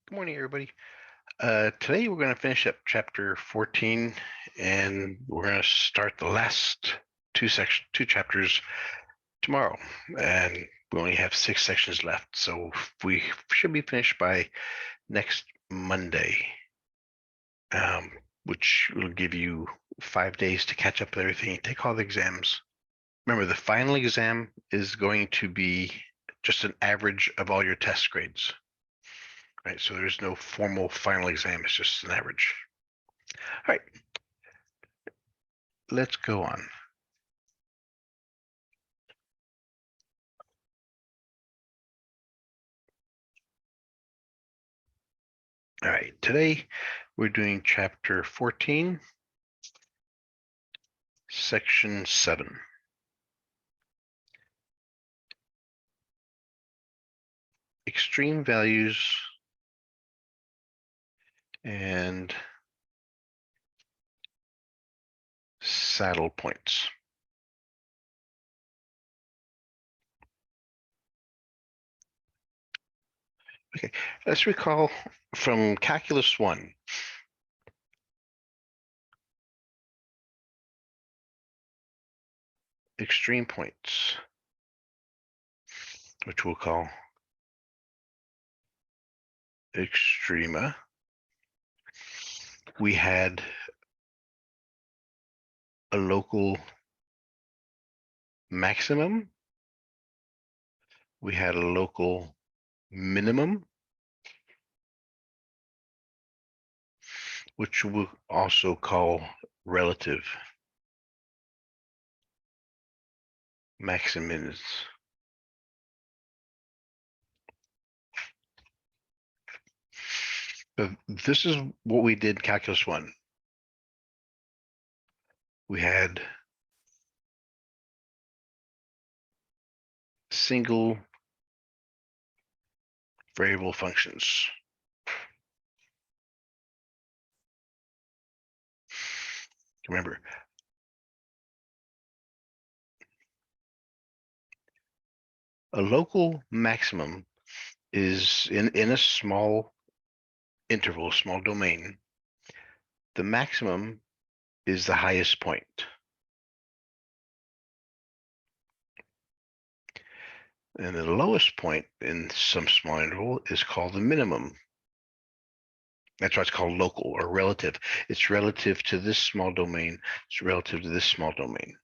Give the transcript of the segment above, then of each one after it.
Good morning, everybody. Today we're going to finish up chapter 14, and we're going to start the last two chapters tomorrow. And we only have 6 sections left, so we should be finished by next Monday, which will give you 5 days to catch up with everything, take all the exams. Remember, the final exam is going to be just an average of all your test grades. Right, so there's no formal final exam, it's just an average. All right, let's go on. All right, today we're doing chapter 14, section 7. Extreme values and saddle points. Okay, let's recall from Calculus 1. Extreme points, which we'll call extrema. We had a local maximum. We had a local minimum, which we'll also call relative maximins. So this is what we did in Calculus 1. We had single variable functions. Remember, a local maximum is in a small interval, small domain. The maximum is the highest point. And the lowest point in some small interval is called the minimum. That's why it's called local or relative. It's relative to this small domain. It's relative to this small domain.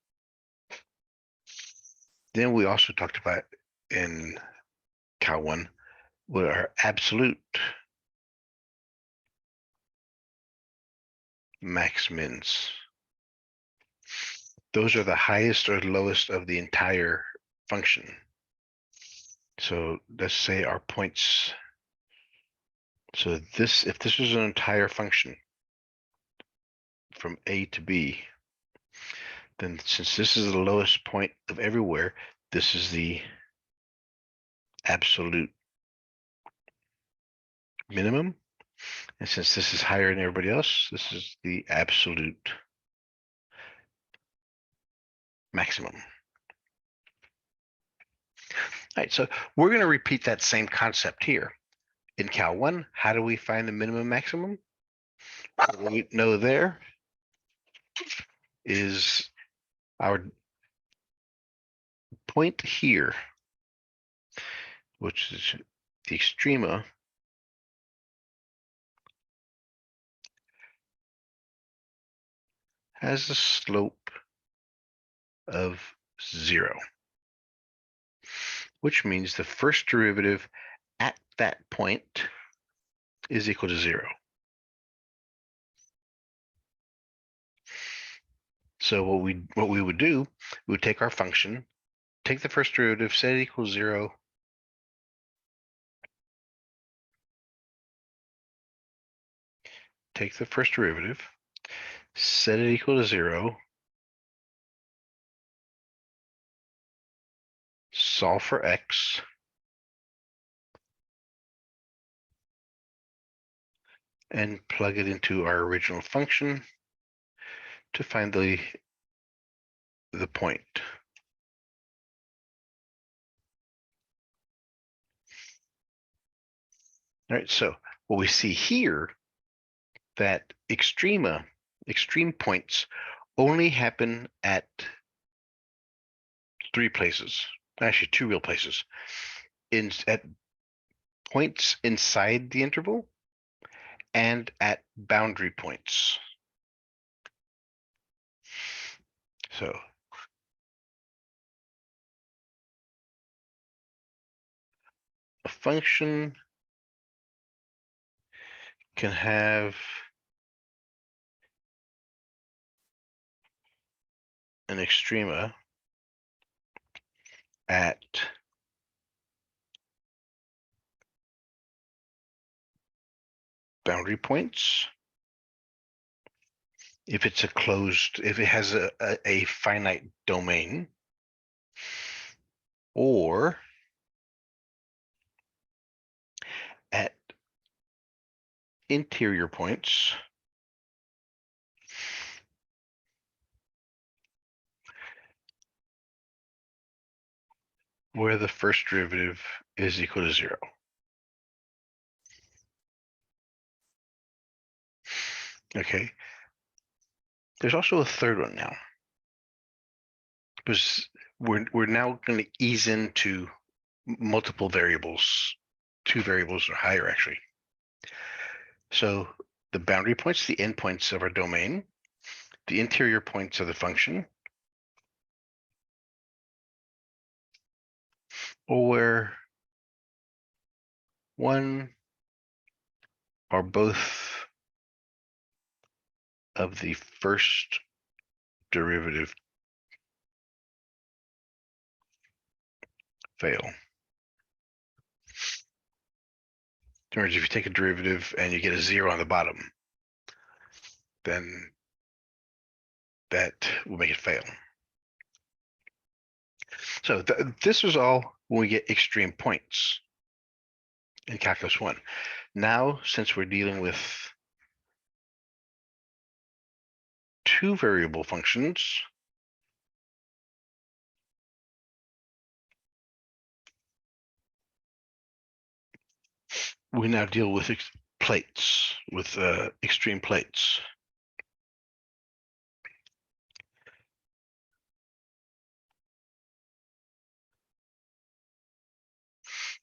Then we also talked about in Cal 1 what are absolute max mins. Those are the highest or lowest of the entire function. So let's say our points. So this, if this was an entire function from A to B, then since this is the lowest point of everywhere, this is the absolute minimum. And since this is higher than everybody else, this is the absolute maximum. All right, so we're going to repeat that same concept here. In Cal 1, how do we find the minimum maximum? What we know there is our point here, which is the extrema, has a slope of 0, which means the first derivative at that point is equal to 0. So what we would do, we would take our function, take the first derivative, set it equals 0, take the first derivative, set it equal to 0, solve for x, and plug it into our original function to find the point. All right, so What we see here, that extreme points only happen at 3 places, actually 2 real places, at points inside the interval and at boundary points. So a function can have an extrema at boundary points if it's if it has a finite domain, or at interior points where the first derivative is equal to 0. Okay. There's also a third one now, because we're now going to ease into multiple variables, 2 variables or higher actually. So the boundary points, the endpoints of our domain, the interior points of the function, or where one or both of the first derivative fail. In other words, if you take a derivative and you get a 0 on the bottom, then that will make it fail. So this was all when we get extreme points in calculus 1. Now, since we're dealing with 2 variable functions, we now deal with plates, with extreme plates.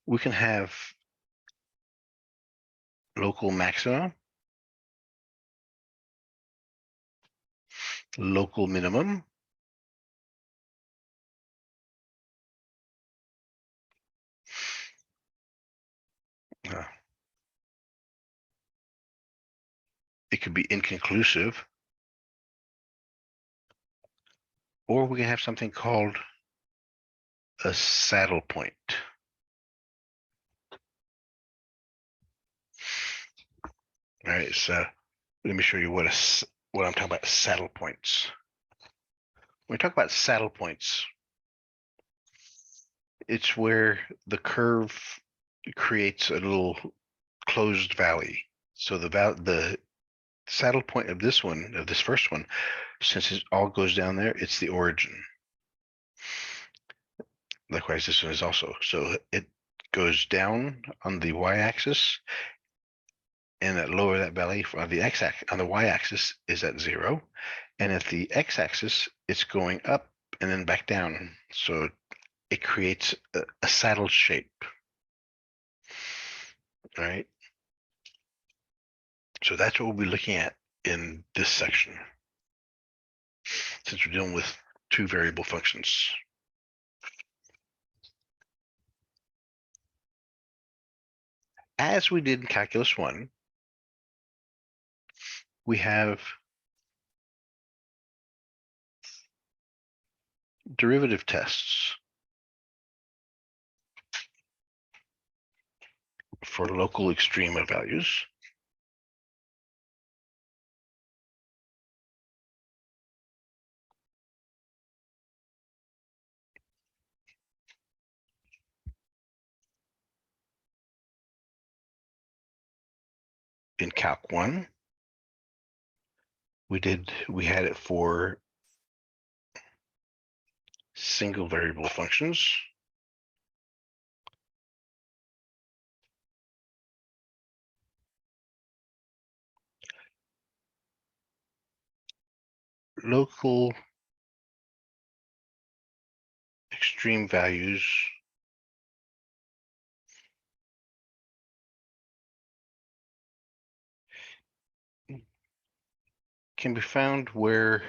We can have local maxima, local minimum, it could be inconclusive, or we can have something called a saddle point. All right, so let me show you what I'm talking about, saddle points. When we talk about saddle points, it's where the curve creates a little closed valley. So the saddle point of this one, of this first one, since it all goes down there, it's the origin. Likewise, this one is also. So it goes down on the y-axis, and at lower that valley on the x-axis, on the y-axis is at 0, and at the x-axis it's going up and then back down. So it creates a saddle shape. All right. So that's what we'll be looking at in this section, since we're dealing with 2 variable functions. As we did in calculus 1, we have derivative tests for local extrema values. In Calc 1, we had it for single variable functions. local extreme values can be found where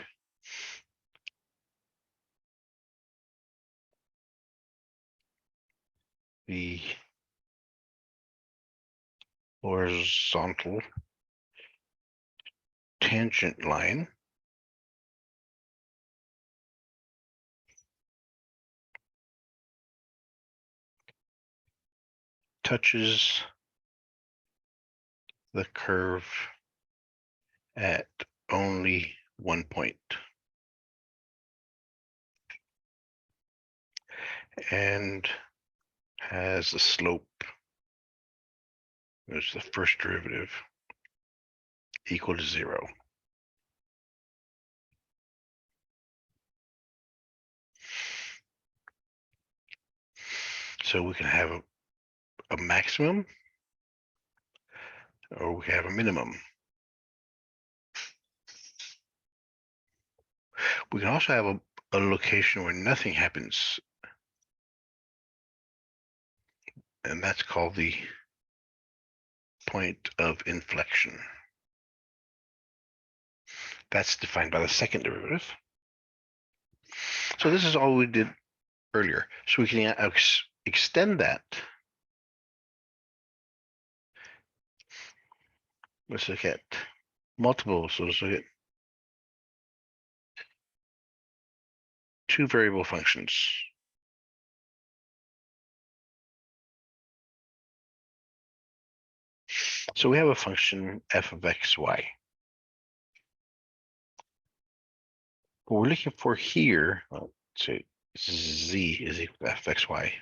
the horizontal tangent line touches the curve at only one point. And has a slope, there's the first derivative, equal to 0. So we can have a maximum or we have a minimum. We can also have a location where nothing happens, and that's called the point of inflection. That's defined by the second derivative. So this is all we did earlier. So we can extend that. Let's look at multiples. So let's look at two variable functions. So we have a function f of x, y. What we're looking for here, let's say z is equal to f of x, y.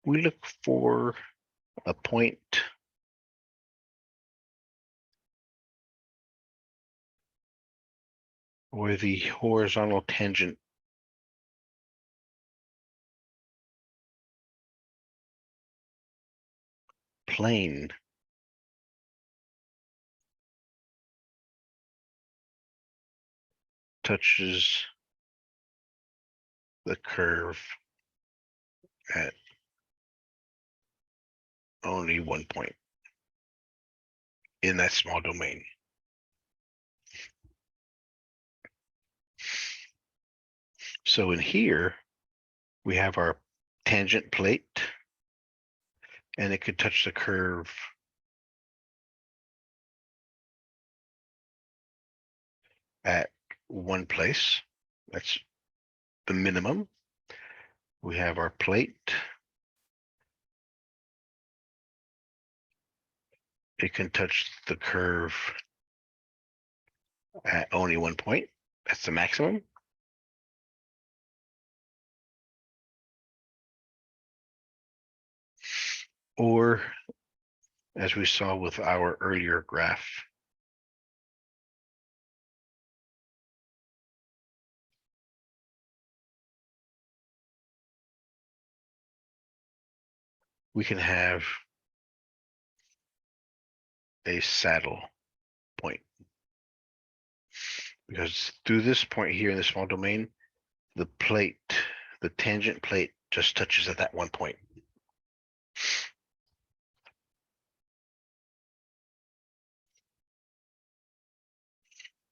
We look for a point where the horizontal tangent plane touches the curve at only one point in that small domain. So in here, we have our tangent plate, and it could touch the curve at one place. That's the minimum. We have our plate. It can touch the curve at only one point. That's the maximum. Or, as we saw with our earlier graph, we can have a saddle point. Because through this point here in the small domain, the plate, the tangent plate just touches at that one point.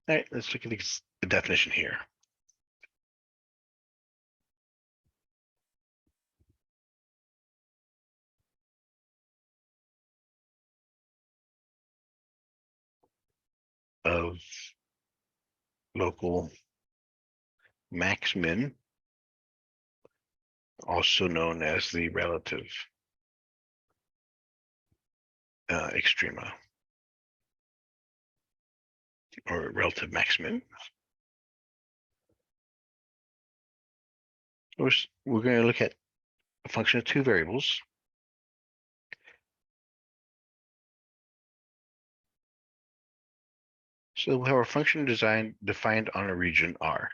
All right, let's look at the definition here. Of local max-min, also known as the relative extrema, or relative max-min. We're going to look at a function of two variables. So we have our function defined on a region R.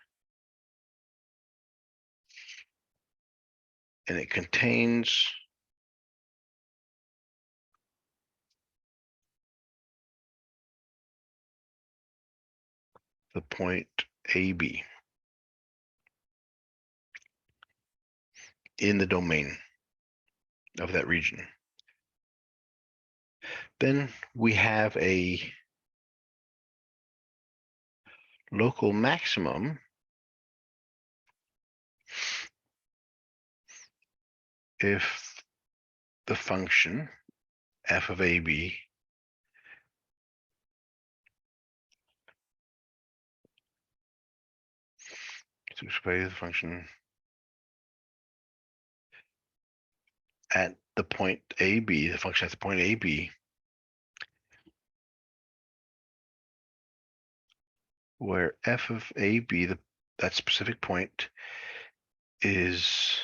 And it contains the point AB in the domain of that region. Then we have a local maximum if the function f of AB to explain the function at the point AB, the function at the point AB, where f of AB, that specific point, is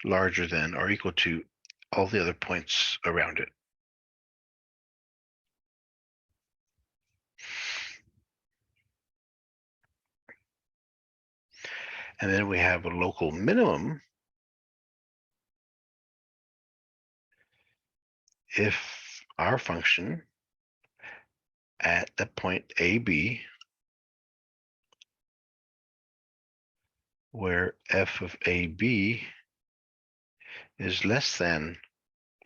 larger than or equal to all the other points around it. And then we have a local minimum if our function at the point AB, where f of AB is less than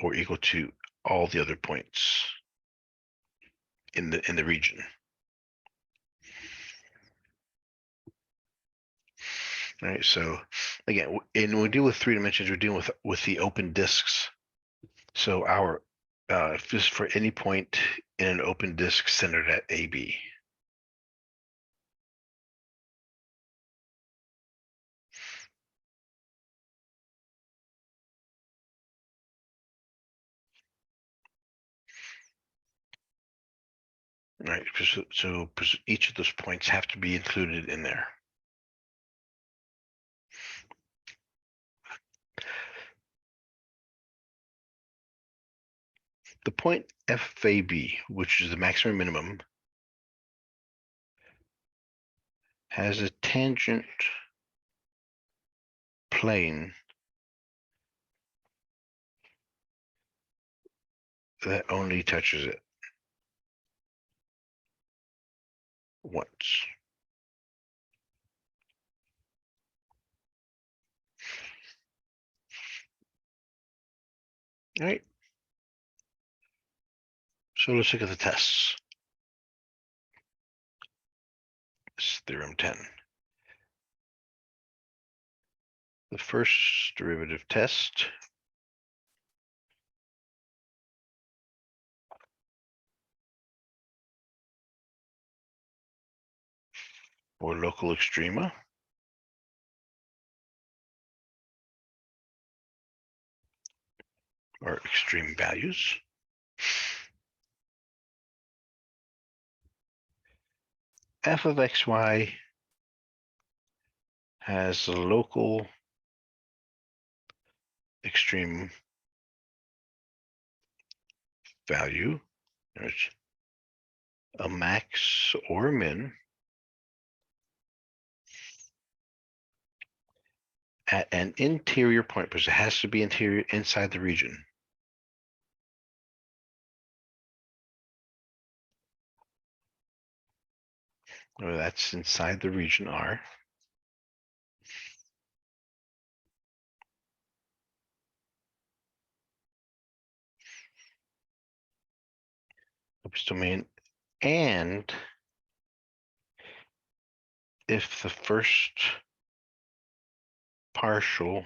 or equal to all the other points in the region. All right, so again, when we deal with 3 dimensions, we're dealing with the open disks. So our just for any point in an open disk centered at AB. Right, so each of those points have to be included in there. The point FAB, which is the maximum minimum, has a tangent plane that only touches it once. All right. So let's look at the tests. This is theorem 10. The first derivative test for local extrema or extreme values. F of xy has a local extreme value. There's a max or a min at an interior point, because it has to be interior inside the region. Or that's inside the region R. Oops, domain. And if the first partial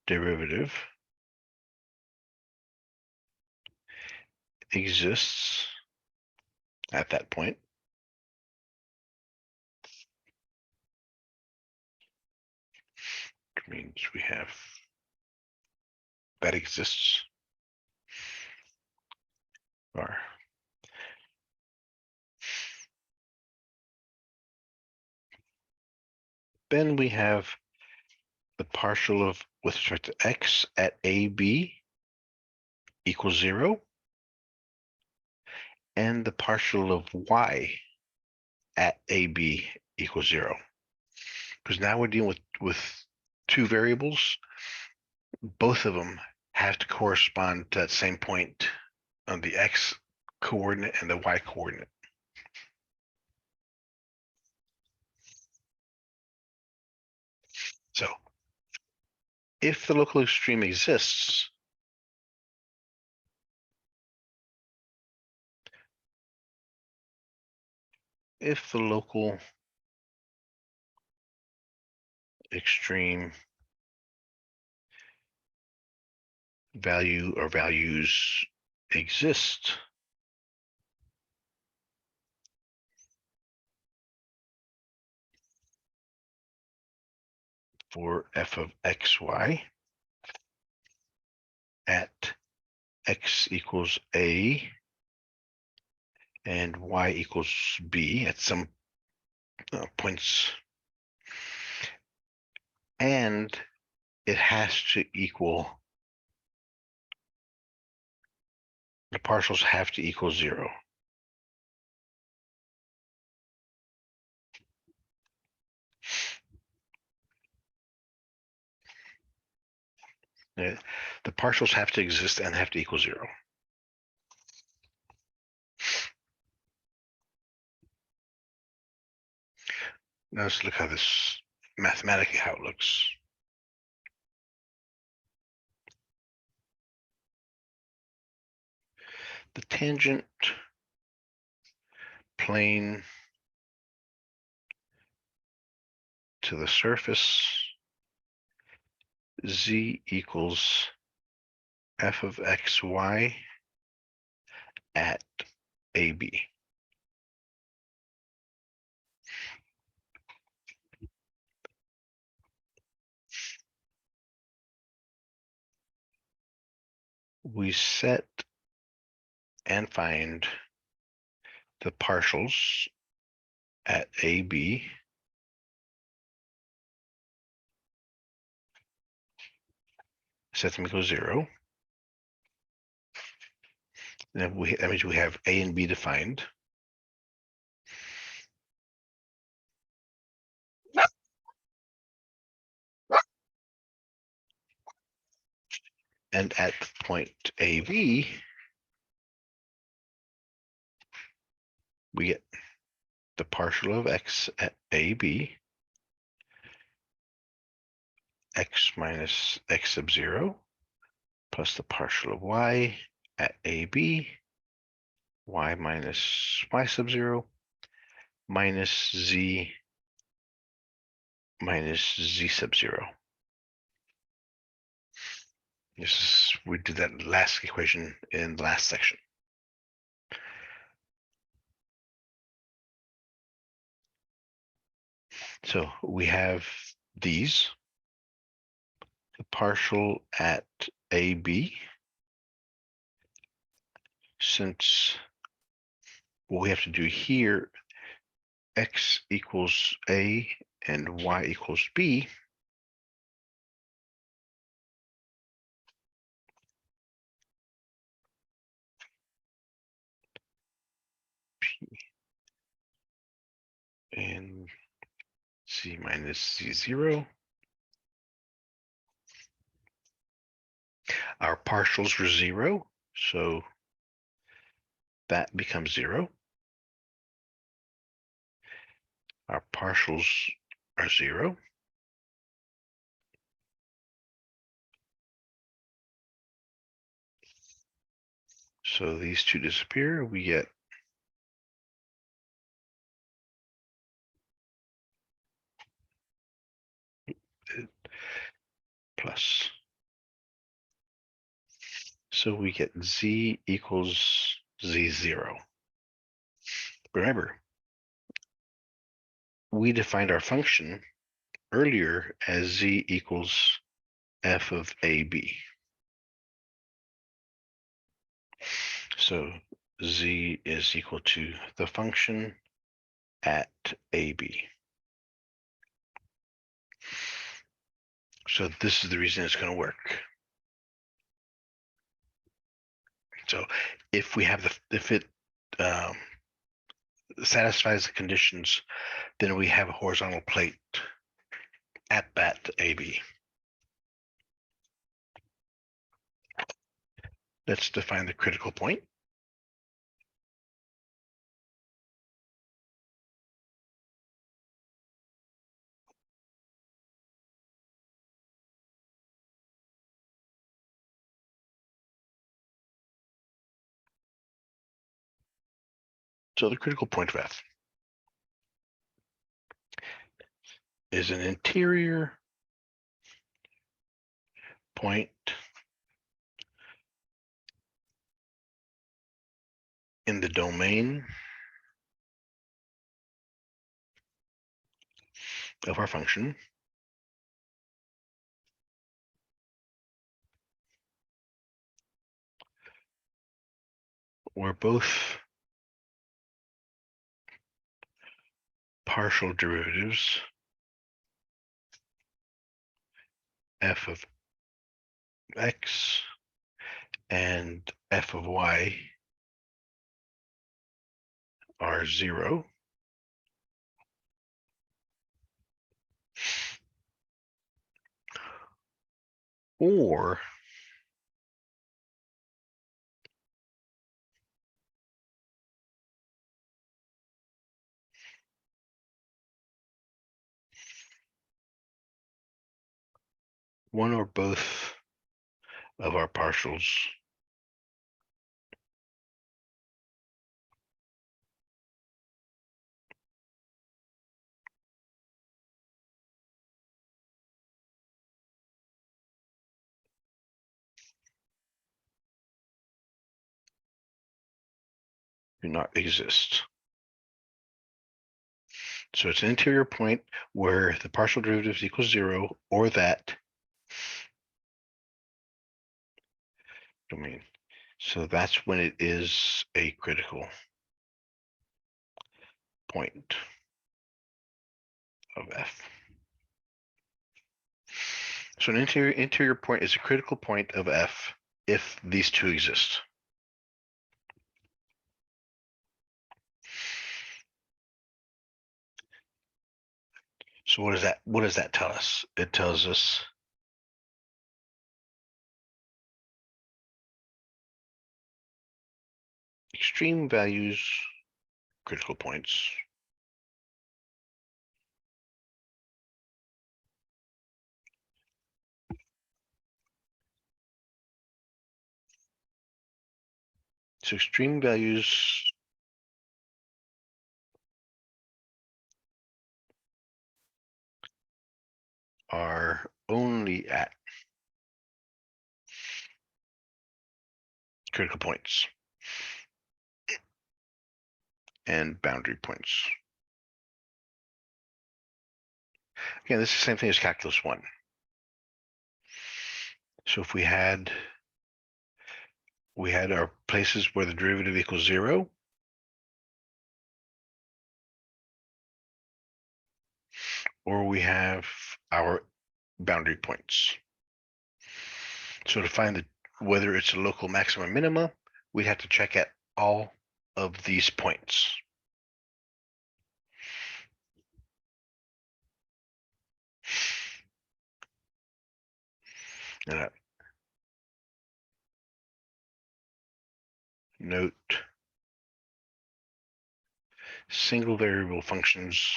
derivative exists at that point, which means we have that exists, or then we have the partial of with respect to x at AB equals 0, and the partial of y at AB equals 0. Because now we're dealing with 2 variables. Both of them have to correspond to that same point on the x coordinate and the y coordinate. So if the local extreme exists, if the local extreme value or values exist, for f of xy at x equals a and y equals b at some points, and it has to equal, the partials have to equal 0. The partials have to exist and have to equal 0. Now let's look how this mathematically how it looks. The tangent plane to the surface z equals f of xy at AB. We set and find the partials at AB set them equal 0. Then that means we have A and B defined. And at point AB, we get the partial of x at AB, x minus x sub 0, plus the partial of y at AB, y minus y sub 0, minus z minus z sub 0. We did that last equation in the last section. So we have these, the partial at AB, since what we have to do here, x equals A and y equals B, and z minus z0. Our partials were 0, so that becomes 0. Our partials are 0. So these two disappear. We get plus. So we get z equals z0. Remember, we defined our function earlier as z equals f of AB. So z is equal to the function at AB. So this is the reason it's going to work. So if we have if it satisfies the conditions, then we have a horizontal plate at that AB. Let's define the critical point. So the critical point of F is an interior point in the domain of our function where both partial derivatives f of x and f of y are 0, or one or both of our partials do not exist. So it's an interior point where the partial derivatives equals 0 or that domain. So that's when it is a critical point of F. So an interior point is a critical point of F if these two exist. So what does that tell us? It tells us extreme values, critical points, so extreme values are only at critical points and boundary points. Again, this is the same thing as calculus 1. So if we had our places where the derivative equals 0, or we have our boundary points. So to find whether it's a local maxima minima, we'd have to check at all of these points. Note, single variable functions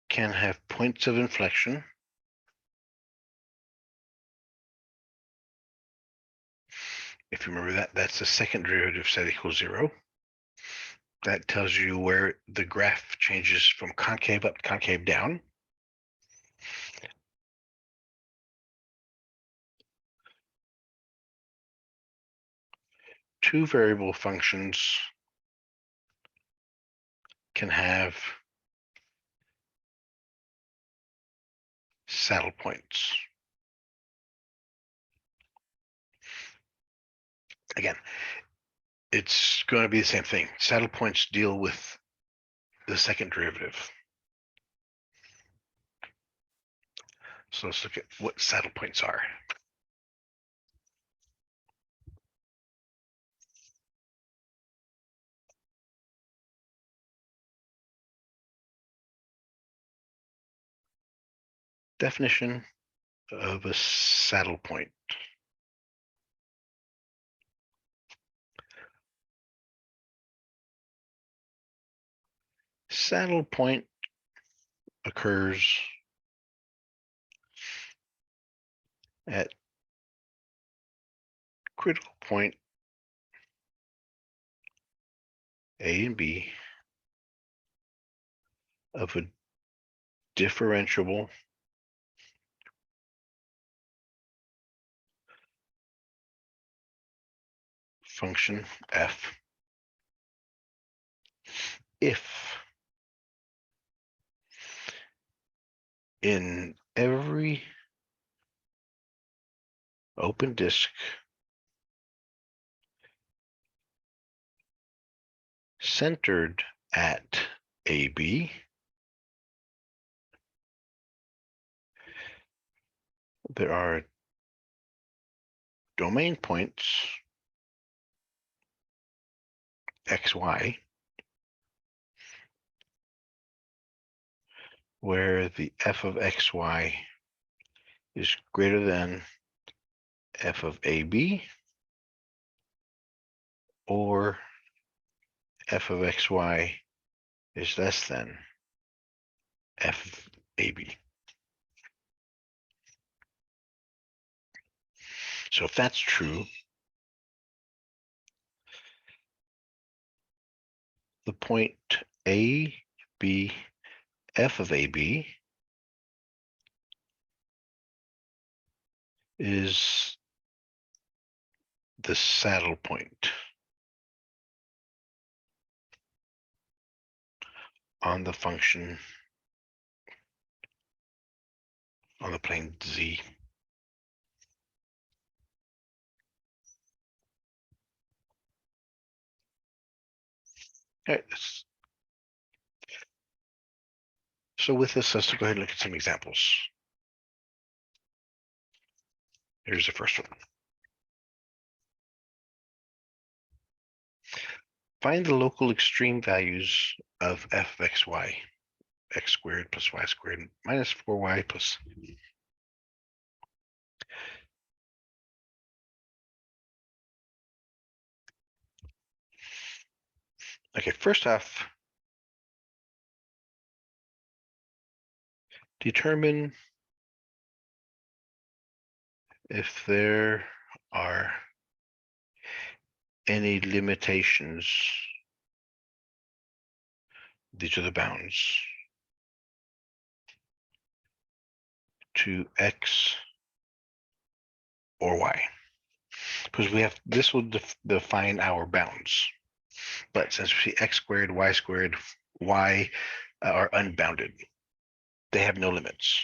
can have points of inflection if you remember that, that's the second derivative set equals 0. That tells you where the graph changes from concave up to concave down. Two variable functions can have saddle points. Again, it's going to be the same thing. Saddle points deal with the second derivative. So let's look at what saddle points are. Definition of a saddle point. Saddle point occurs at critical point A and B of a differentiable function f if in every open disk centered at AB, there are domain points xy where the f of xy is greater than f of AB or f of xy is less than f of AB. So if that's true, the point A, B, f of AB is the saddle point on the function on the plane Z. Okay, so with this, let's go ahead and look at some examples. Here's the first one. Find the local extreme values of f of xy, x squared plus y squared minus 4y plus. Okay, first off, determine if there are any limitations. These are the bounds to x or y, because we have this will define our bounds. But since we see x squared, y are unbounded. They have no limits.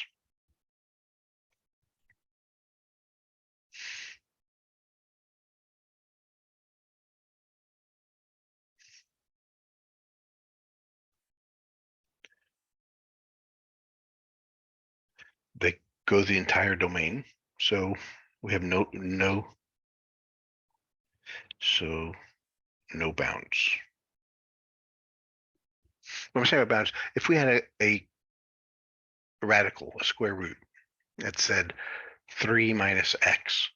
They go the entire domain. So we have no bounds. When I'm saying about bounds, if we had a radical, a square root that said 3 minus x,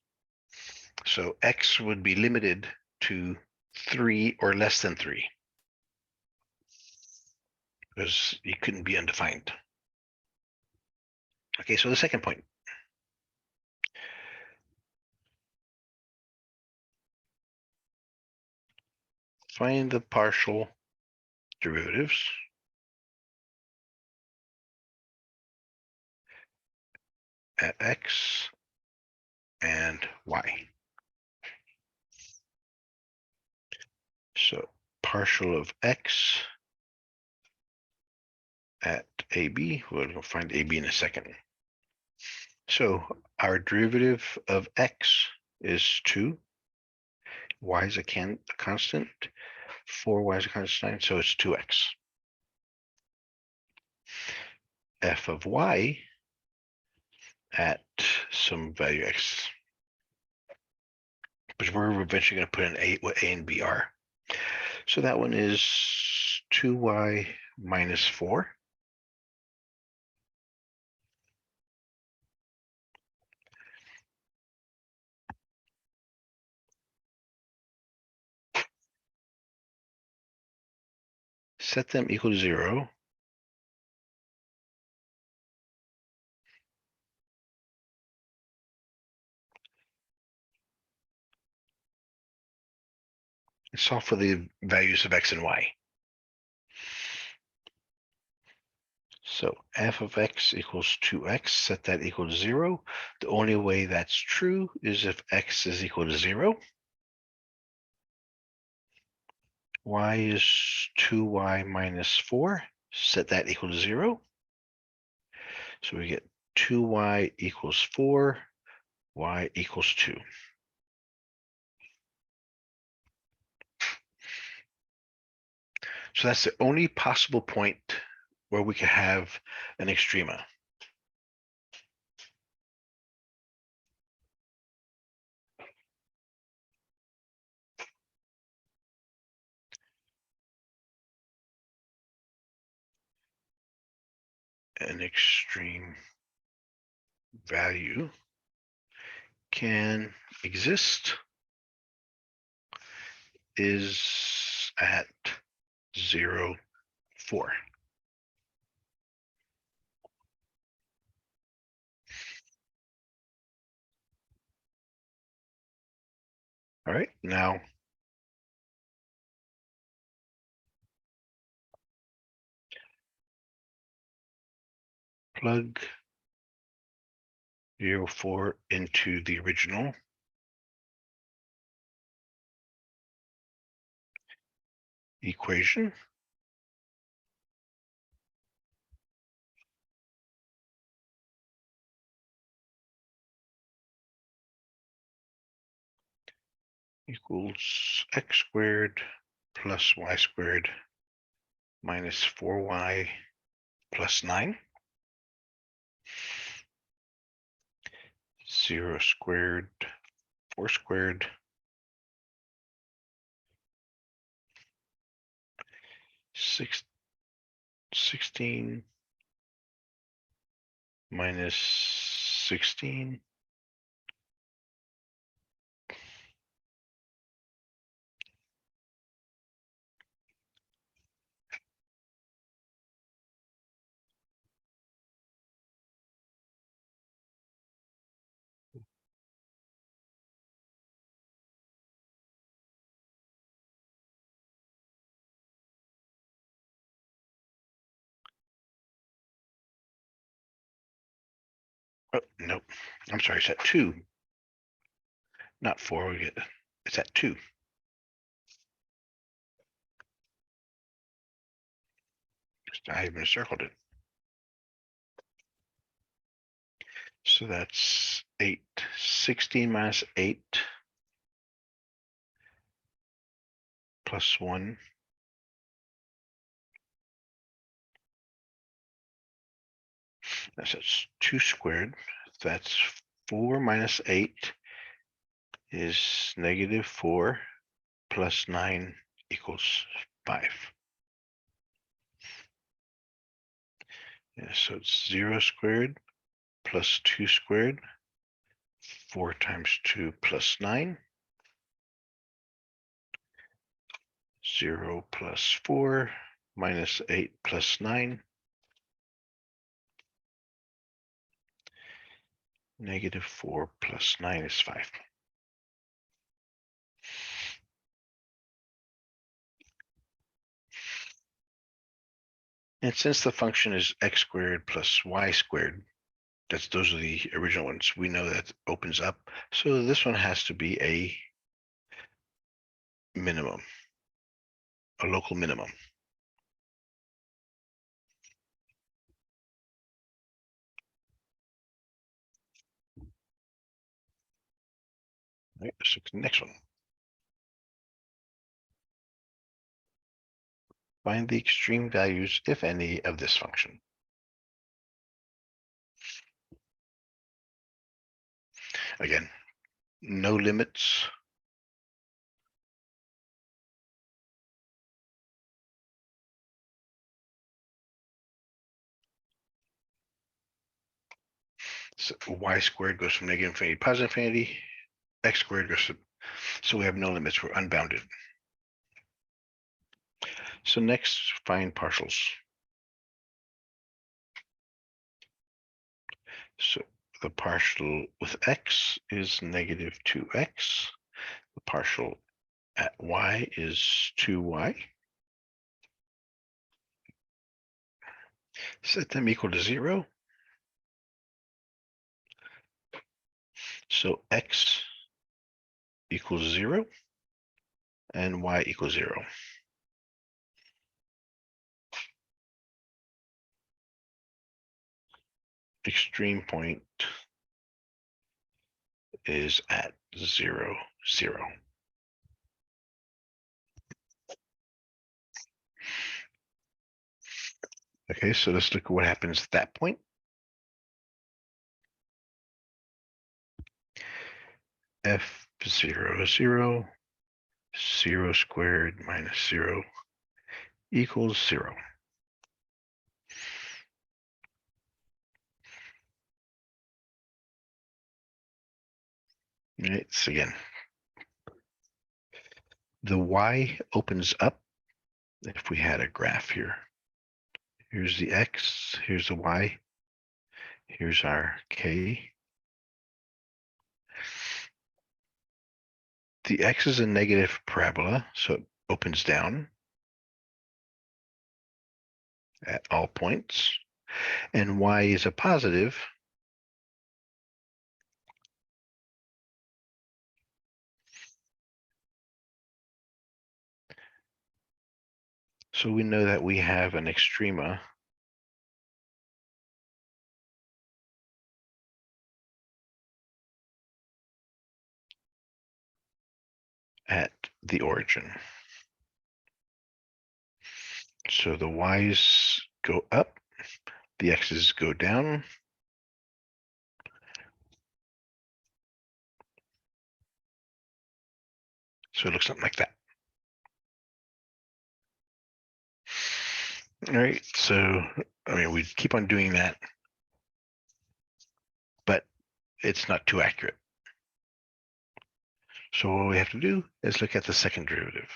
so x would be limited to 3 or less than 3 because it couldn't be undefined. Okay, so the second point. Find the partial derivatives at x and y. So partial of x at AB, we'll find AB in a second. So our derivative of x is 2, y is a constant, 4y is a constant, so it's 2x. F of y at some value x, but we're eventually going to put in what a and b are. So that one is 2y minus 4. Set them equal to 0. and solve for the values of x and y. So f of x equals 2x, set that equal to 0. The only way that's true is if x is equal to 0. Y is 2y minus 4, set that equal to 0. So we get 2y equals 4, y equals 2. So that's the only possible point where we could have an extrema. An extreme value can exist is at 0, 4. All right, now plug 0, 4 into the original. Equation. Equals x squared plus y squared minus 4y plus 9. 0 squared, 4 squared, 16 minus 16. Oh, nope. I'm sorry, it's at 2. Not 4. We get it's at 2. I even circled it. So that's 8. 16 minus 8 plus 1. That's 2 squared. That's 4 minus 8 is negative 4 plus 9 equals 5. Yeah, so it's 0 squared plus 2 squared. 4 times 2 plus 9. 0 plus 4 minus 8 plus 9. Negative 4 plus 9 is 5. And since the function is x squared plus y squared, those are the original ones. We know that opens up. So this one has to be a minimum, a local minimum. All right, so the next one. Find the extreme values, if any, of this function. Again, no limits. So y squared goes from negative infinity to positive infinity. X squared goes to, so we have no limits. We're unbounded. So next, find partials. So the partial with x is negative 2x. The partial at y is 2y. Set them equal to 0. So x equals 0 and y equals 0. Extreme point is at 0, 0. Okay, so let's look at what happens at that point. F0, 0, 0 squared minus 0 equals 0. Right, so again, the y opens up. If we had a graph here, here's the x, here's the y, here's our k. The x is a negative parabola, so it opens down at all points, and y is a positive, so we know that we have an extrema at the origin. So the y's go up, the x's go down. So it looks something like that. All right, so I mean, we keep on doing that, but it's not too accurate. So what we have to do is look at the second derivative.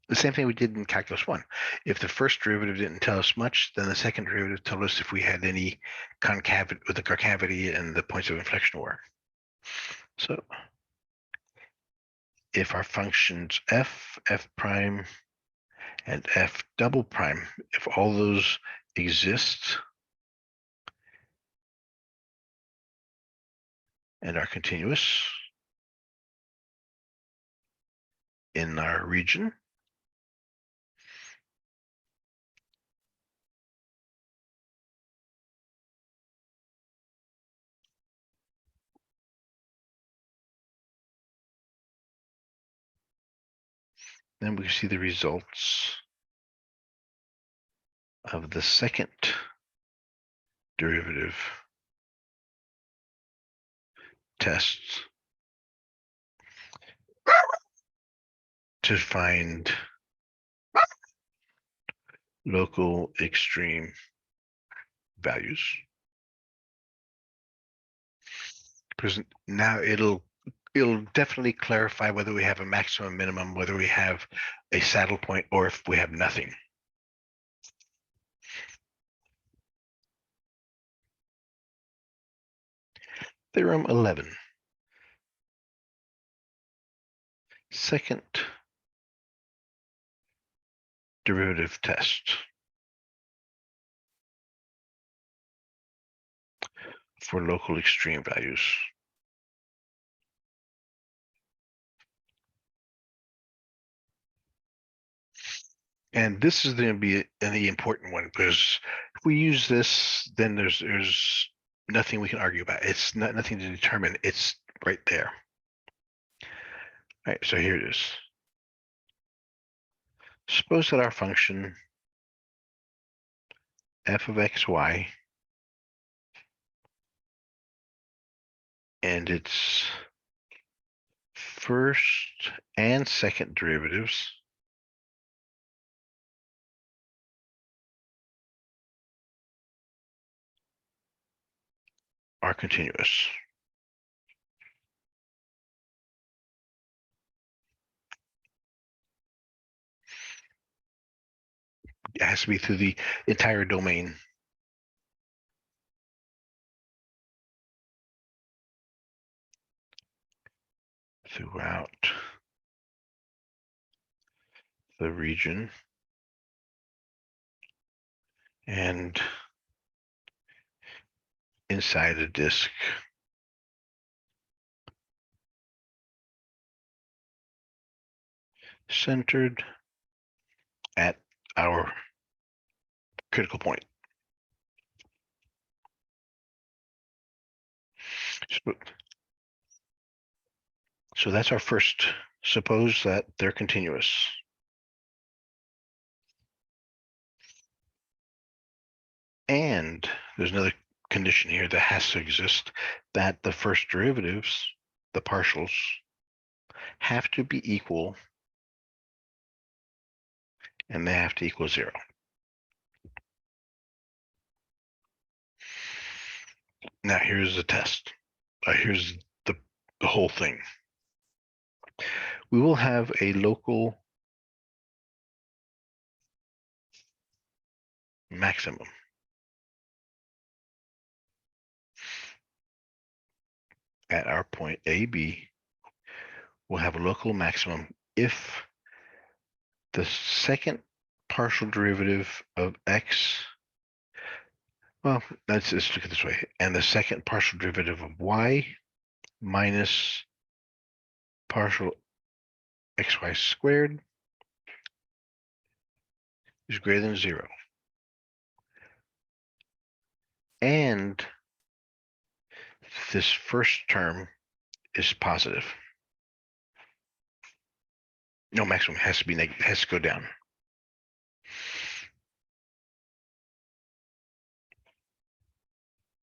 The same thing we did in calculus 1. If the first derivative didn't tell us much, then the second derivative told us if we had any concavity with the concavity and the points of inflection were. So if our functions f, f prime, and f double prime, if all those exist and are continuous in our region, then we see the results of the second derivative tests to find local extreme values. Because now it'll definitely clarify whether we have a maximum, minimum, whether we have a saddle point, or if we have nothing. Theorem 11. Second derivative test for local extreme values. And this is going to be the important one, because if we use this, then there's nothing we can argue about. It's nothing to determine. It's right there. All right, so here it is. Suppose that our function f of xy and its first and second derivatives are continuous. It has to be through the entire domain. throughout the region and inside a disk centered at our critical point. So that's our first. Suppose that they're continuous. And there's another condition here that has to exist, that the first derivatives, the partials, have to be equal, and they have to equal 0. Now here's the test. Here's the whole thing. We will have a local maximum. At our point AB, we'll have a local maximum if the second partial derivative of x, well, let's look at it this way, and the second partial derivative of y minus partial xy squared is greater than 0. And this first term is positive. No, maximum has to be negative, has to go down.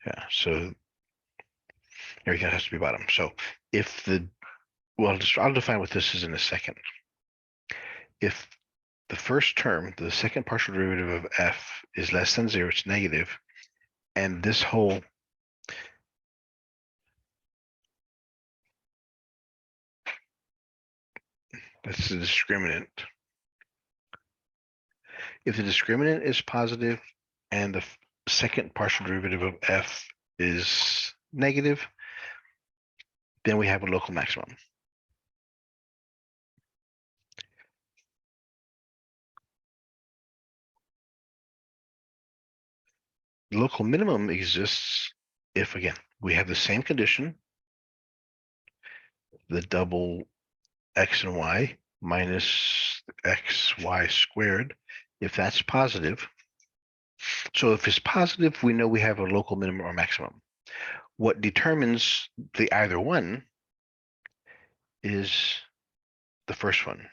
Yeah, so everything has to be bottom. So if the, well, I'll define what this is in a second. If the first term, the second partial derivative of f, is less than 0, it's negative, and this whole that's the discriminant. If the discriminant is positive and the second partial derivative of f is negative, then we have a local maximum. The local minimum exists if, again, we have the same condition, the double x and y minus xy squared, if that's positive. So if it's positive, we know we have a local minimum or maximum. What determines the either one is the first one.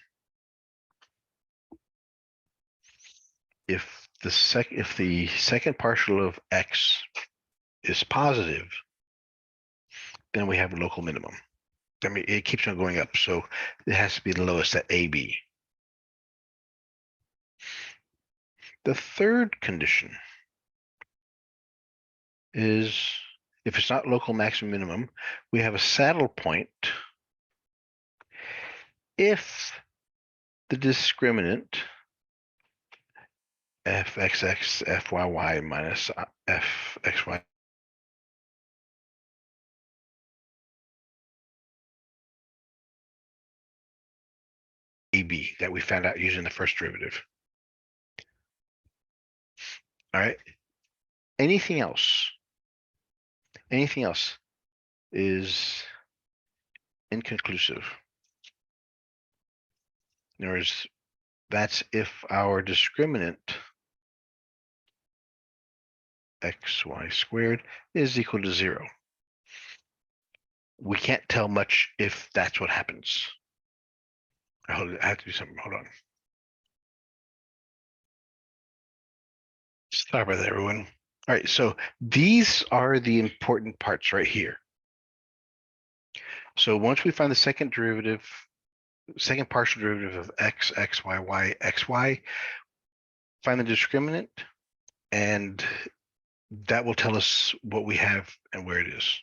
If the second partial of x is positive, then we have a local minimum. I mean, it keeps on going up, so it has to be the lowest at AB. The third condition is if it's not local maximum minimum, we have a saddle point if the discriminant fxx fyy minus fxy AB that we found out using the first derivative. All right. Anything else is inconclusive. In other words, that's if our discriminant xy squared is equal to 0. We can't tell much if that's what happens. I have to do something. Hold on. Sorry about that, everyone. All right, so these are the important parts right here. So once we find the second partial derivative of x, xy, y, xy, find the discriminant, and that will tell us what we have and where it is.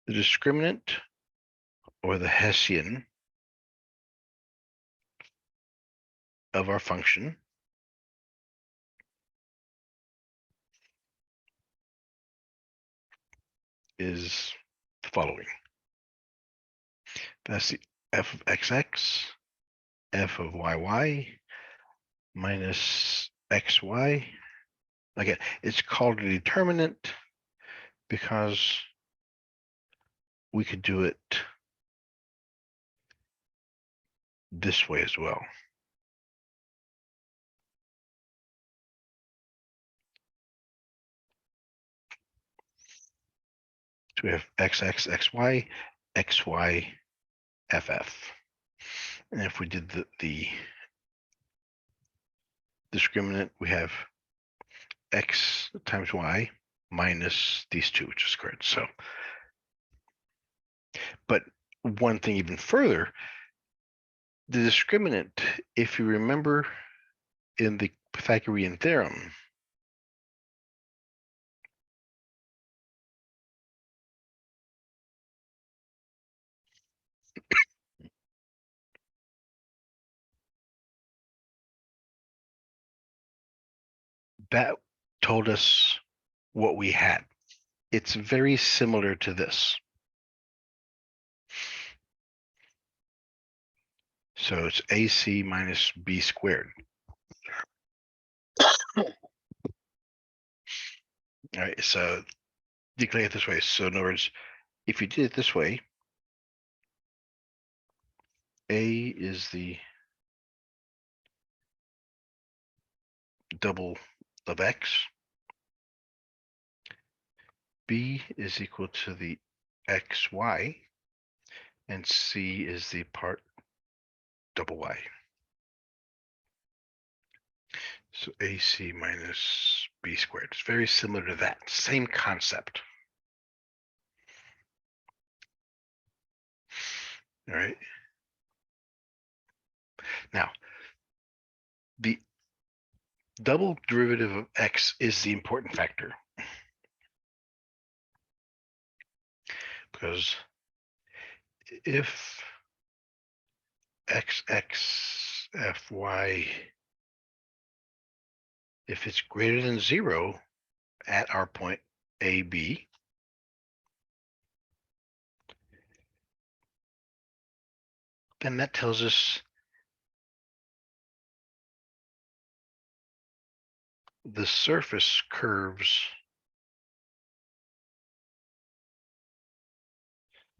The discriminant or the Hessian of our function is the following. That's the f of xx, f of yy minus xy. Again, it's called a determinant because we could do it this way as well. So we have xx, xy, xy, ff. And if we did the discriminant, we have x times y minus these two, which is correct. So, but one thing even further, the discriminant, if you remember in the Pythagorean theorem, that told us what we had. It's very similar to this. So it's AC minus B squared. All right, so declare it this way. So in other words, if you did it this way, A is the double of X, B is equal to the XY, and C is the part double Y. So AC minus B squared. It's very similar to that, same concept. All right. Now, the double derivative of X is the important factor, because if xx fy, if it's greater than 0 at our point AB, then that tells us the surface curves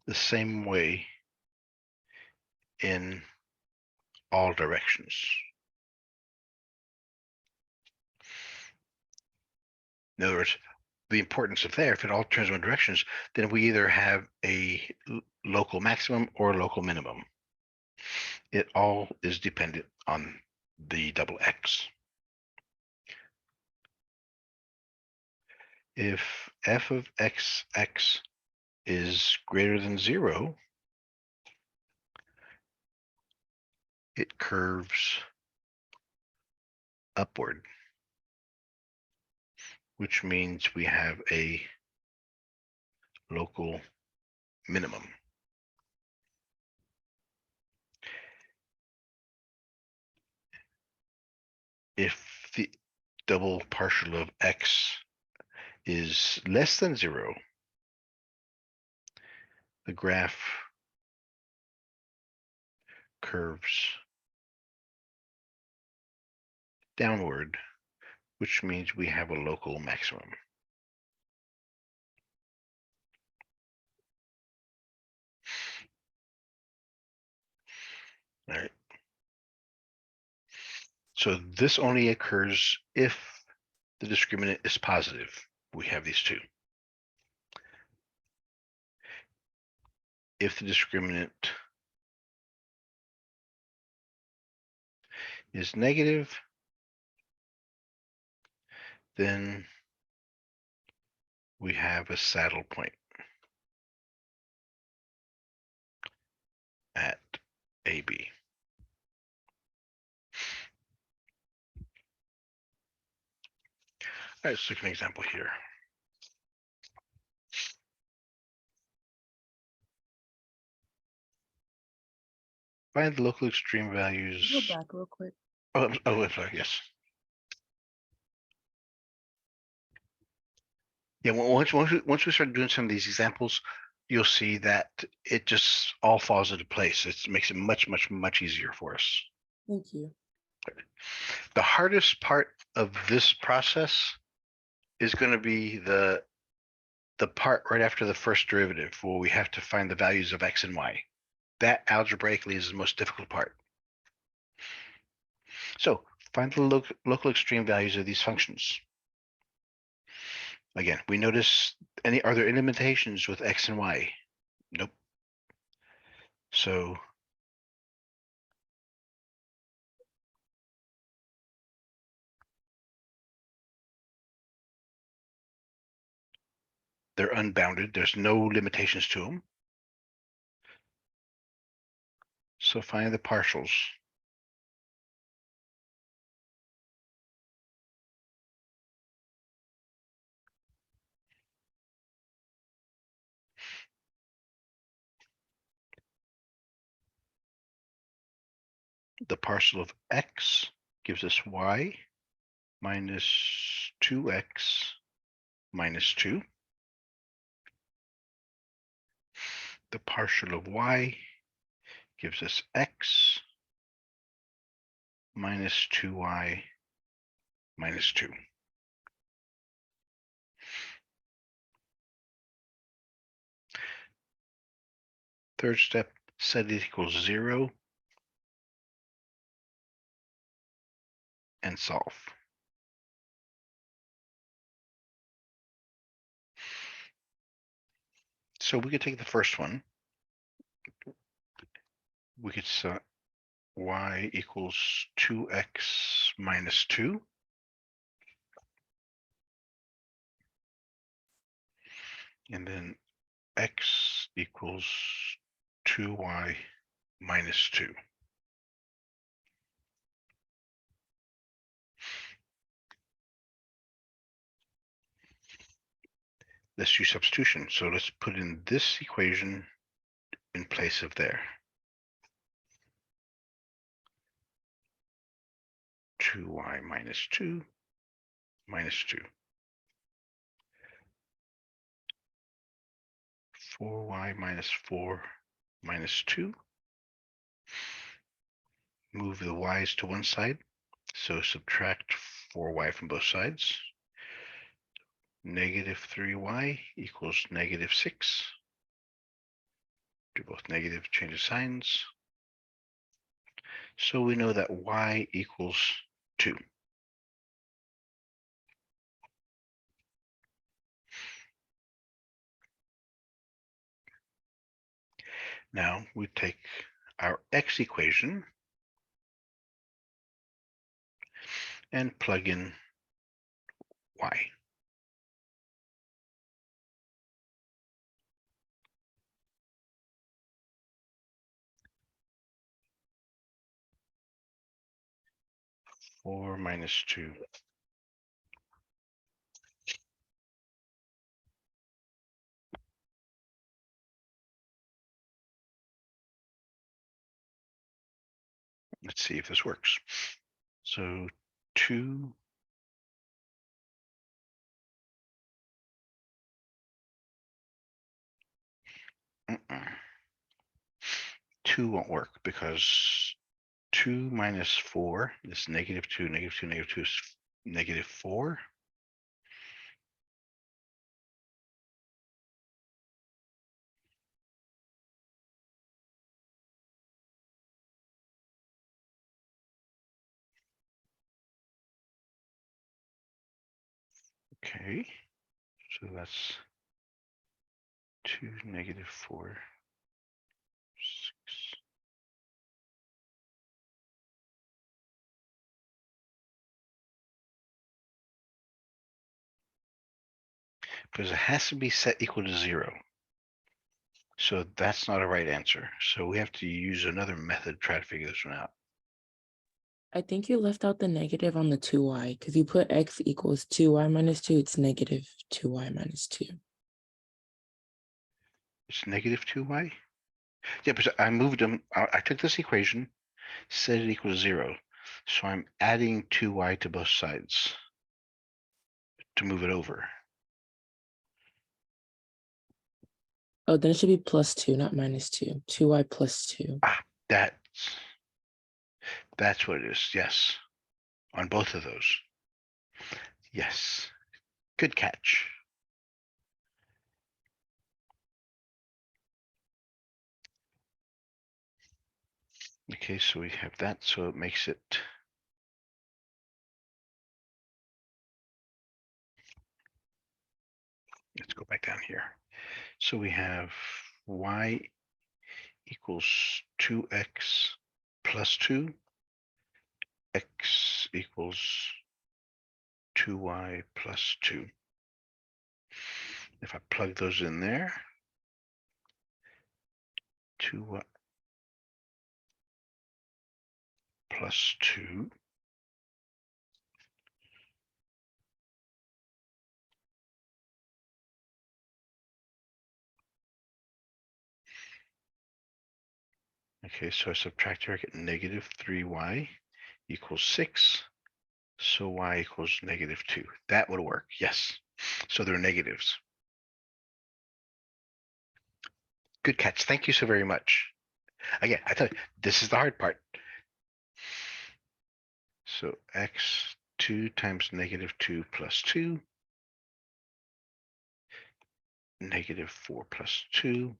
the same way in all directions. In other words, the importance of there, if it all turns one directions, then we either have a local maximum or a local minimum. It all is dependent on the double X. If f of xx is greater than 0, it curves upward, which means we have a local minimum. If the double partial of x is less than 0, the graph curves downward, which means we have a local maximum. All right. So this only occurs if the discriminant is positive. We have these two. If the discriminant is negative, then we have a saddle point at AB. All right, let's look at an example here. Find the local extreme Go values. back real quick. I'm sorry, yes. Yeah, once we start doing some of these examples, you'll see that it just all falls into place. It makes it much easier for us. Thank you. The hardest part of this process is going to be the part right after the first derivative where we have to find the values of x and y. That algebraically is the most difficult part. So find the local extreme values of these functions. Again, we notice are there any limitations with x and y? Nope. So they're unbounded. There's no limitations to them. So find the partials. The partial of x gives us y minus 2x minus 2. The partial of y gives us x minus 2y minus 2. Third step, set it equals 0 and solve. So we could take the first one. We could set y equals 2x minus 2. And then x equals 2y minus 2. Let's do substitution. So let's put in this equation in place of there. 2y minus 2 minus 2. 4y minus 4 minus 2. Move the y's to one side. So subtract 4y from both sides. Negative 3y equals negative 6. Do both negative, change of signs. So we know that y equals 2. Now we take our x equation and plug in y. Four minus 2. Let's see if this works. So 2 2 won't work because 2 minus 4 is negative 2, negative 2, negative 2 is negative 4. Okay, so that's 2, negative 4, 6. Because it has to be set equal to 0. So that's not a right answer. So we have to use another method to try to figure this one out. I think you left out the negative on the 2y because you put x equals 2y minus 2. It's negative 2y minus 2. It's negative 2y? Yeah, because I moved them, I took this equation, set it equals 0. So I'm adding 2y to both sides to move it over. Oh, then it should be +2, not -2. 2y plus 2. Ah, that's what it is. Yes. On both of those. Yes. Good catch. Okay, so we have that, so it makes it. Let's go back down here. So we have y equals 2x plus 2, x equals 2y plus 2. If I plug those in there, 2y plus 2 okay, so I subtract here, I get -3y equals 6. So y equals -2. That would work, yes. So they're negatives. Good catch. Thank you so very much. Again, I thought this is the hard part. So x2 times -2 plus 2, -4 plus 2.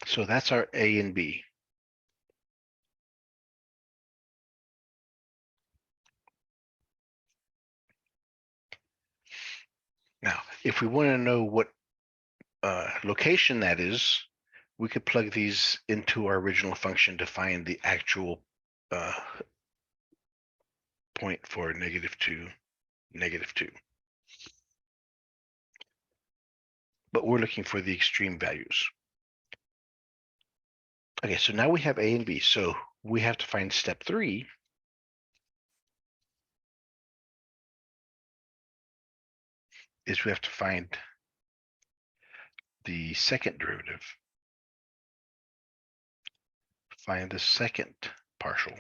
So that's our A and B. Now, if we want to know what location that is, we could plug these into our original function to find the actual point for -2, -2. But we're looking for the extreme values. Okay, so now we have A and B. So we have to find step 3. Is we have to find the second derivative. Find the second partial.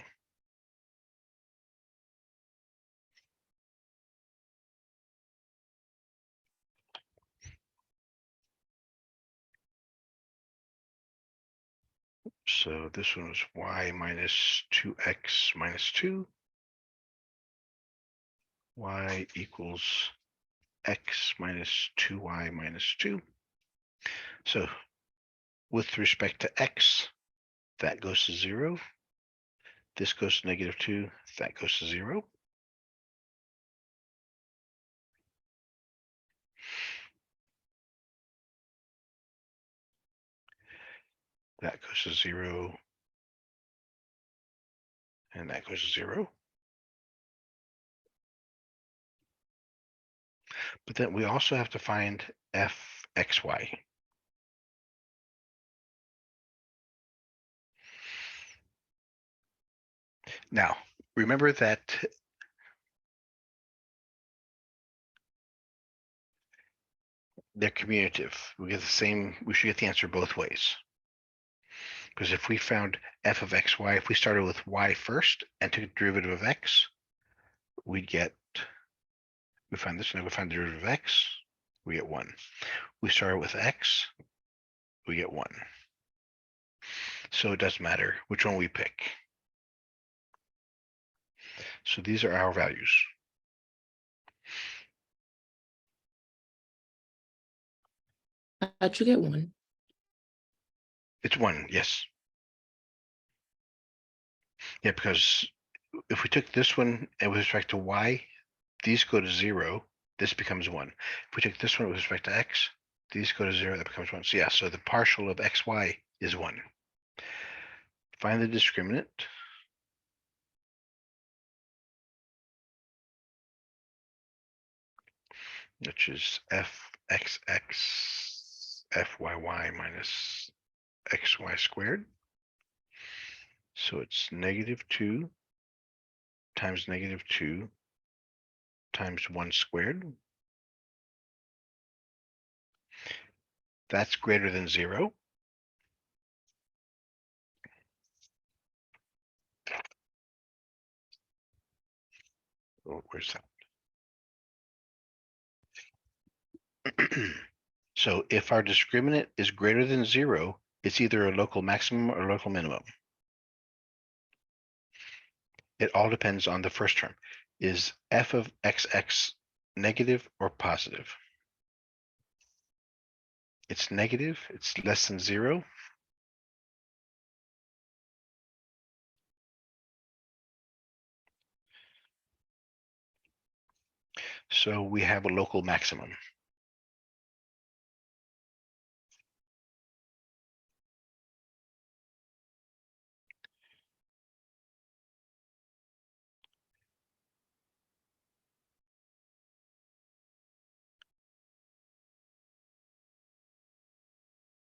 So this one was y minus 2x minus 2. Y equals x minus 2y minus 2. So with respect to x, that goes to 0. This goes to -2. That goes to 0. That goes to 0. And that goes to 0. But then we also have to find fxy. Now, remember that they're commutative. We get the same, we should get the answer both ways. Because if we found f of xy, if we started with y first and took the derivative of x, we'd get, we find this, now we find the derivative of x, we get 1. We started with x, we get 1. So it doesn't matter which one we pick. So these are our values. How'd you get 1? It's 1, yes. Yeah, because if we took this one and with respect to y, these go to 0, this becomes 1. If we take this one with respect to x, these go to 0, that becomes 1. So yeah, so the partial of xy is 1. Find the discriminant. Which is fxx fyy minus xy squared. So it's -2 times -2 times 1 squared. that's greater than 0. Oh, where's that? So if our discriminant is greater than 0, it's either a local maximum or local minimum. It all depends on the first term. Is f of xx negative or positive? It's negative, it's less than 0. So we have a local maximum.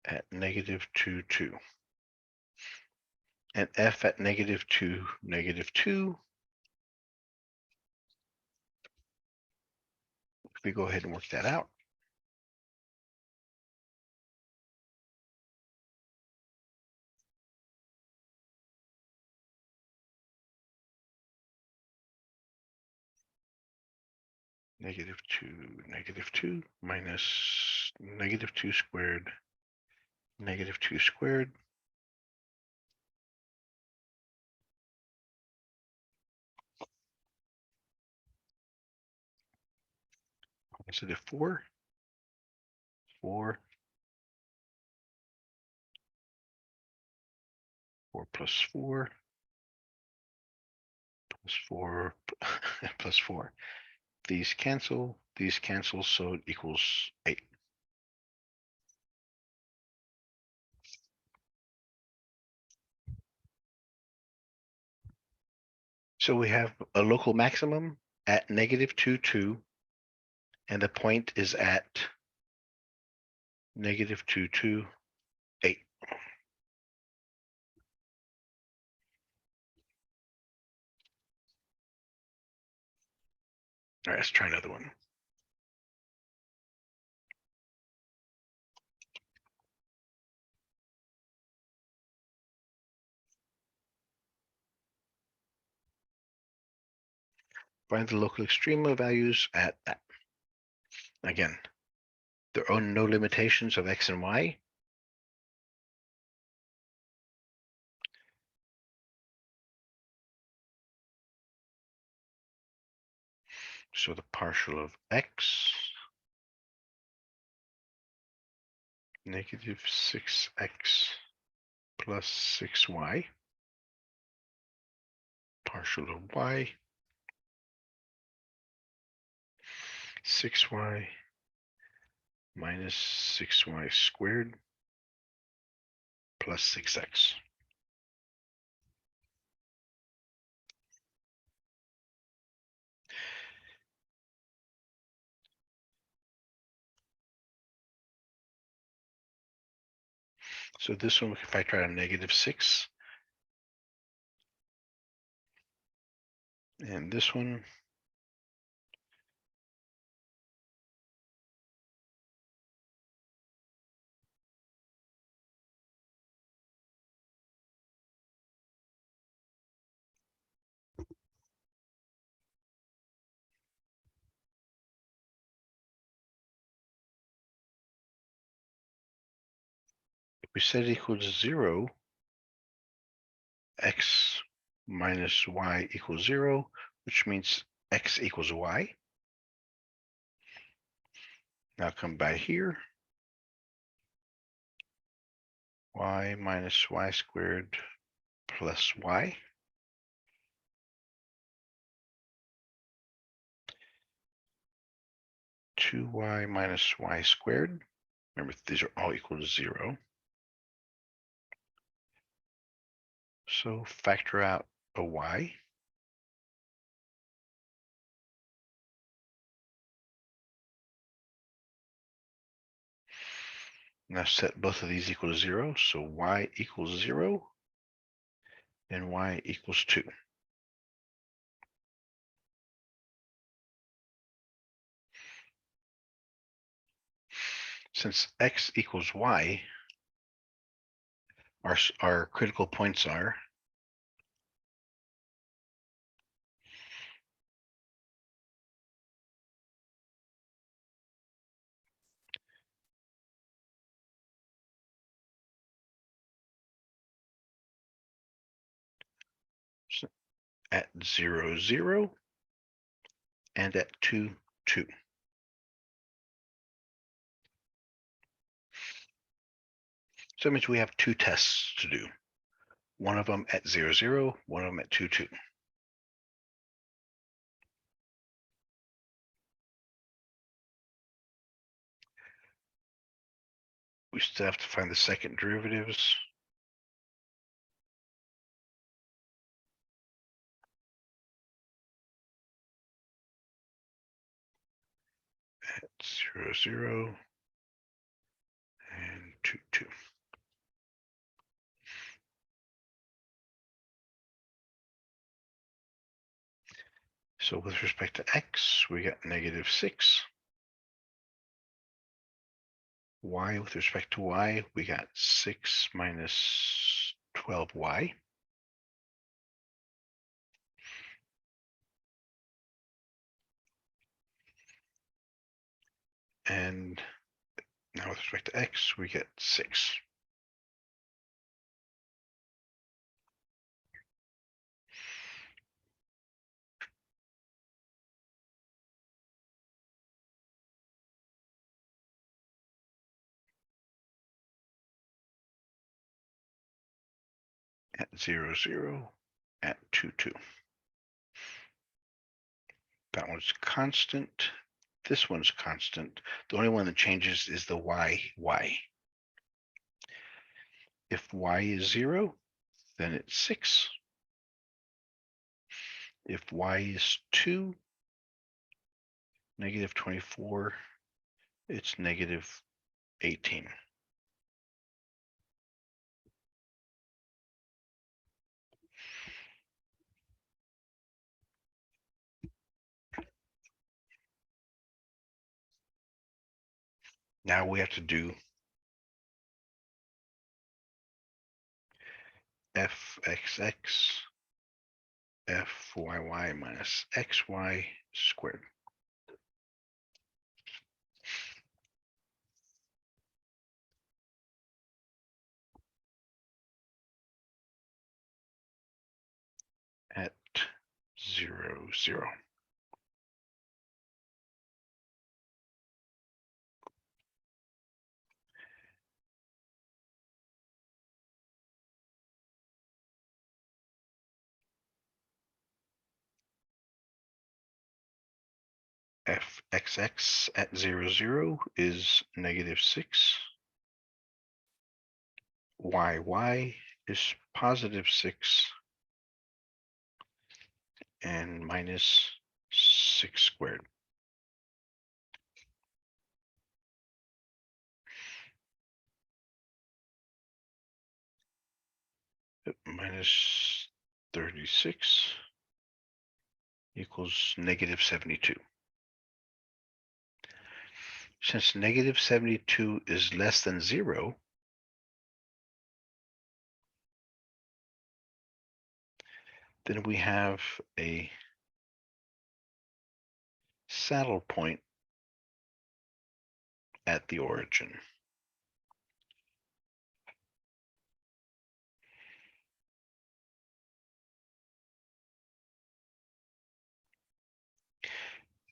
At negative 2, 2. And f at negative 2, negative 2. If we go ahead and work that out, negative 2 minus negative 2 squared, negative 2 squared. Positive 4, 4, 4 plus 4, plus 4, plus 4. These cancel, so it equals 8. So we have a local maximum at negative 2, 2, and the point is at negative 2, 2, 8. All right, let's try another one. Find the local extrema values at that. Again, there are no limitations of x and y. So the partial of x, negative 6x plus 6y, partial of y, 6y minus 6y squared plus 6x. So this one we can factor out a negative 6. And this one, if we set it equal to 0, x minus y equals 0, which means x equals y. Now come by here. Y minus y squared plus y. Two y minus y squared. Remember, these are all equal to 0. So factor out a y. Now set both of these equal to 0. So y equals 0 and y equals 2. Since x equals y, our critical points are at 0, 0 and at 2, 2. So that means we have 2 tests to do. One of them at 0, 0, one of them at 2, 2. We still have to find the second derivatives. At 0, 0 and 2, 2. So with respect to x, we got -6. Y with respect to y, we got 6 minus 12y. And now with respect to x, we get 6. At 0, 0, at 2, 2. That one's constant. This one's constant. The only one that changes is the y. If y is 0, then it's 6. If y is 2, -24, it's -18. Now we have to do f(x(x) fyy minus xy squared. At 0, 0. f(x(x) at 0, 0 is -6. Yy is +6 and -6 squared. Minus 36 equals -72. Since -72 is less than 0, then we have a saddle point at the origin.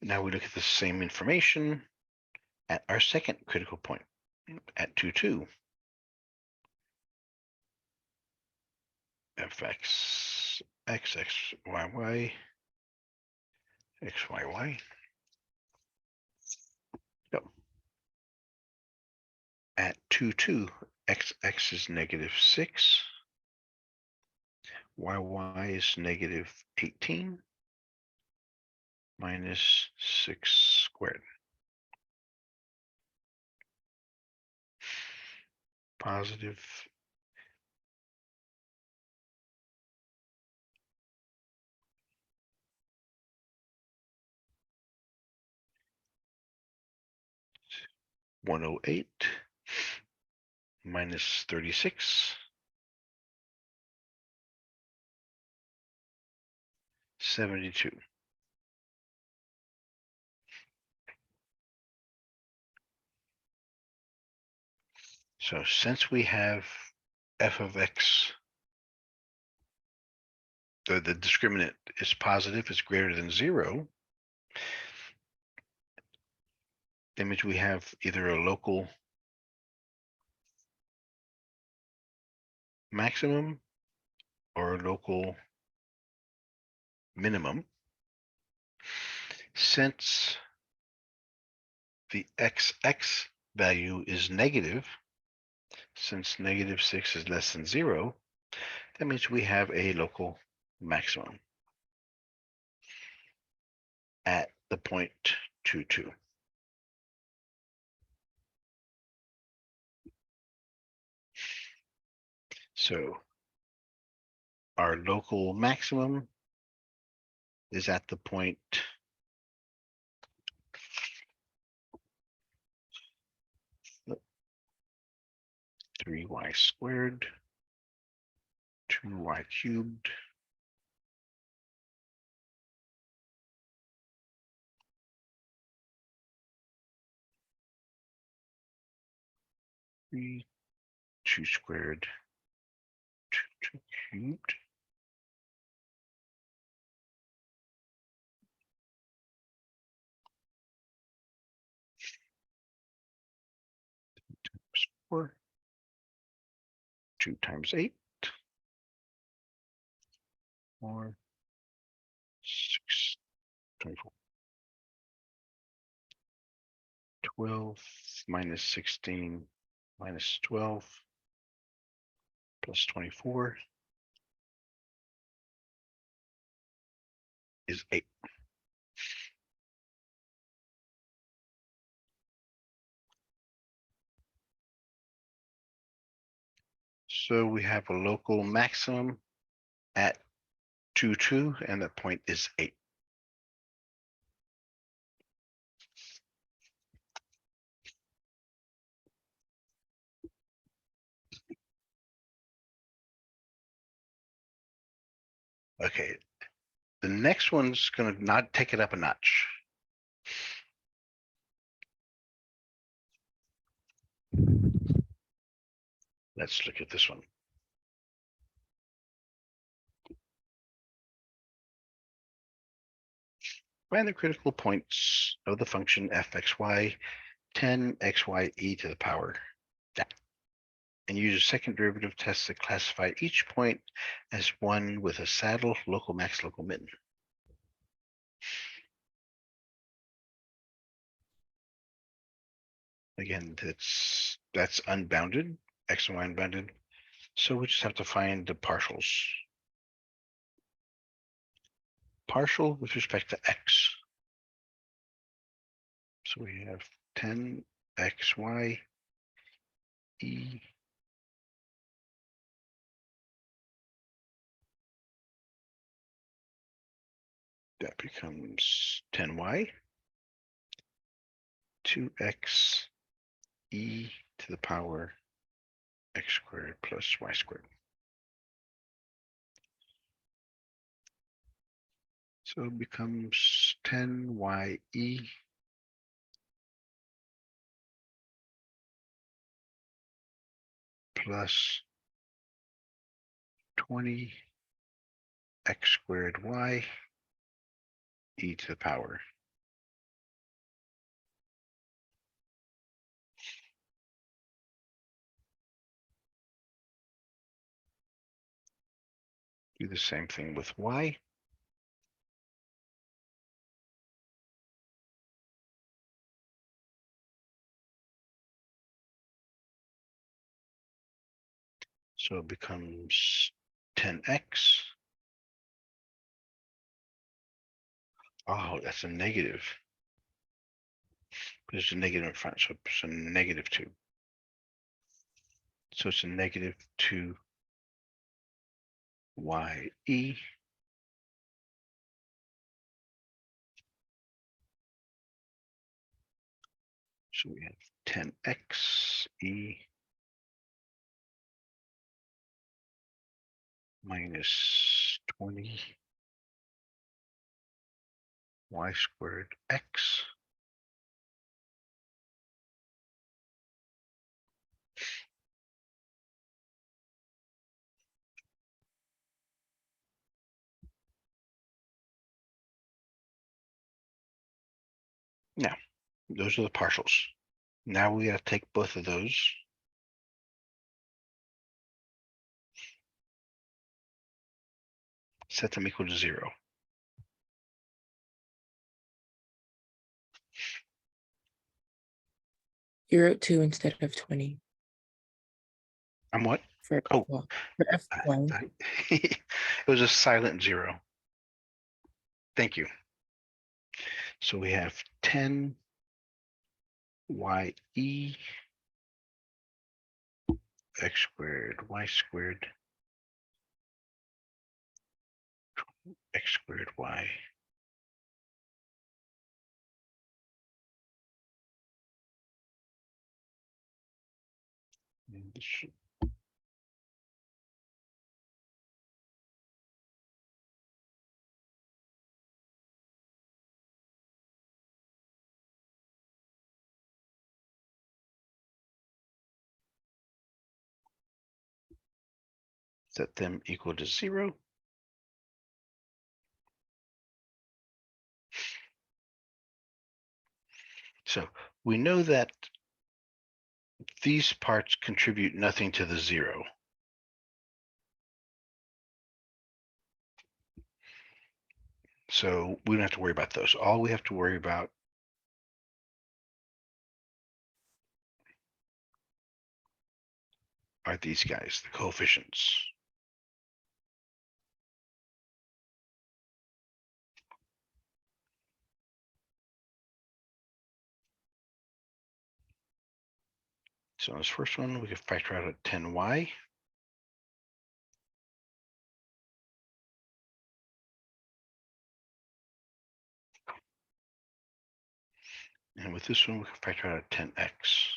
Now we look at the same information at our second critical point at 2, 2. fx, xx, yy, xyy. Yep. At 2, 2, xx is -6, yy is -18, minus 6 squared. Positive 108 minus 36. 72. So since we have f of x, the discriminant is positive, is greater than 0, that means we have either a local maximum or a local minimum. Since the xx value is negative, since -6 is less than 0, that means we have a local maximum at the point 2, 2. So our local maximum is at the point 3y squared, 2y cubed, three, 2 squared, 2 cubed. Or 2 times 8, or 6, 24. 12 minus 16 minus 12 plus 24 is 8. So we have a local maximum at 2, 2, and that point is 8. Okay, the next one's going to not take it up a notch. Let's look at this one. Find the critical points of the function fxy 10xy e to the power that, and use a second derivative test to classify each point as one with a saddle, local max, local min. Again, that's unbounded, x and y unbounded. So we just have to find the partials. Partial with respect to x. So we have 10xy e that becomes 10y 2x e to the power x squared plus y squared. So it becomes 10y e plus 20 x squared y e to the power. Do the same thing with y. So it becomes 10x. Oh, that's a negative. There's a negative in front, so it's a -2. So it's a -2 y e. So we have 10x e minus 20 y squared x. Now, those are the partials. Now we gotta take both of those. Set them equal to 0. You wrote 2 instead of 20 I'm what? for Oh. well, for F1. It was a silent 0. Thank you. So we have 10 ye x squared y squared x squared y. And this should set them equal to 0. So we know that these parts contribute nothing to the 0. So we don't have to worry about those. All we have to worry about are these guys, the coefficients. So this first one, we can factor out at 10y. And with this one, we can factor out at 10x.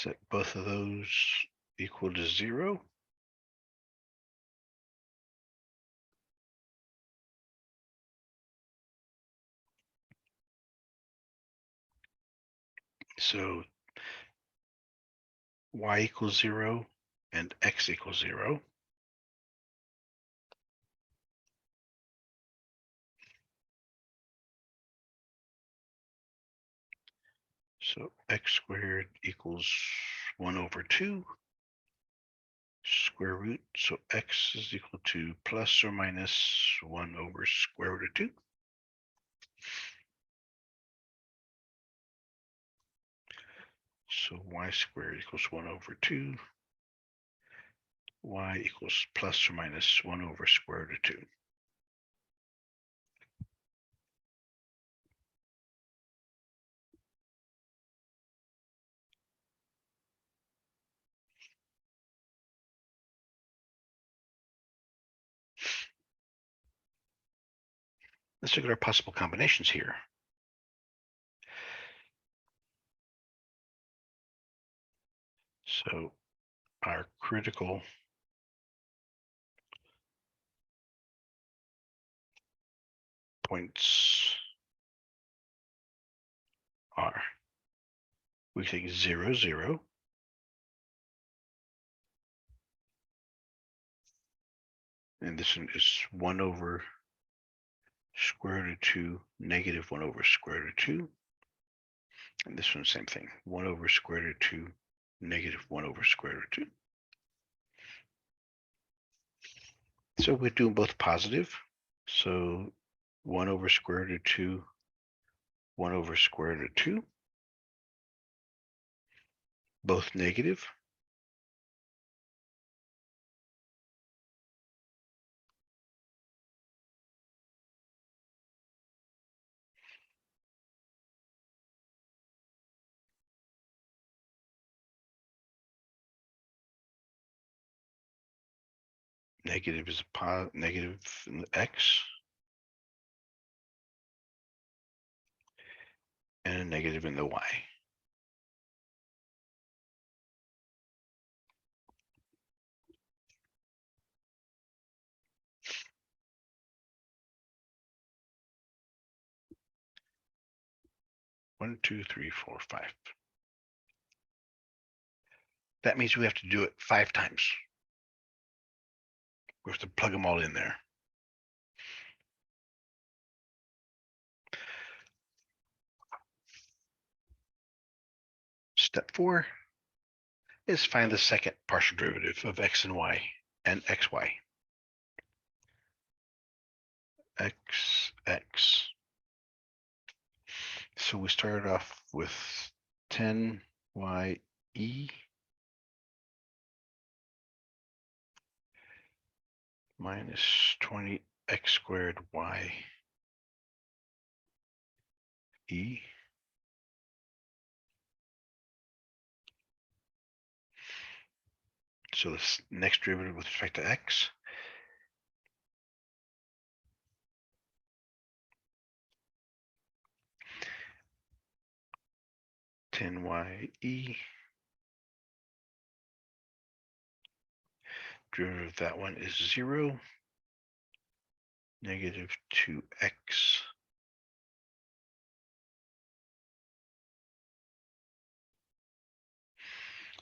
Set both of those equal to 0. So y equals 0 and x equals 0. So x squared equals 1 over 2 square root. So x is equal to plus or minus 1 over square root of 2. So y squared equals 1 over 2. Y equals plus or minus 1 over square root of 2. Let's look at our possible combinations here. So our critical points are, we take 0, 0. And this one is 1 over square root of 2, negative 1 over square root of 2. And this one, same thing, 1 over square root of 2, negative 1 over square root of 2. So we're doing both positive. So 1 over square root of 2, 1 over square root of 2. Both negative. Negative is a negative in the X. And a negative in the Y. One, two, three, four, five. That means we have to do it 5 times. We have to plug them all in there. Step 4 is find the second partial derivative of X and Y and XY. X. So we started off with 10YE minus 20X squared Y E. So this next derivative with respect to X. Ten YE. Derivative of that one is 0. Negative 2X.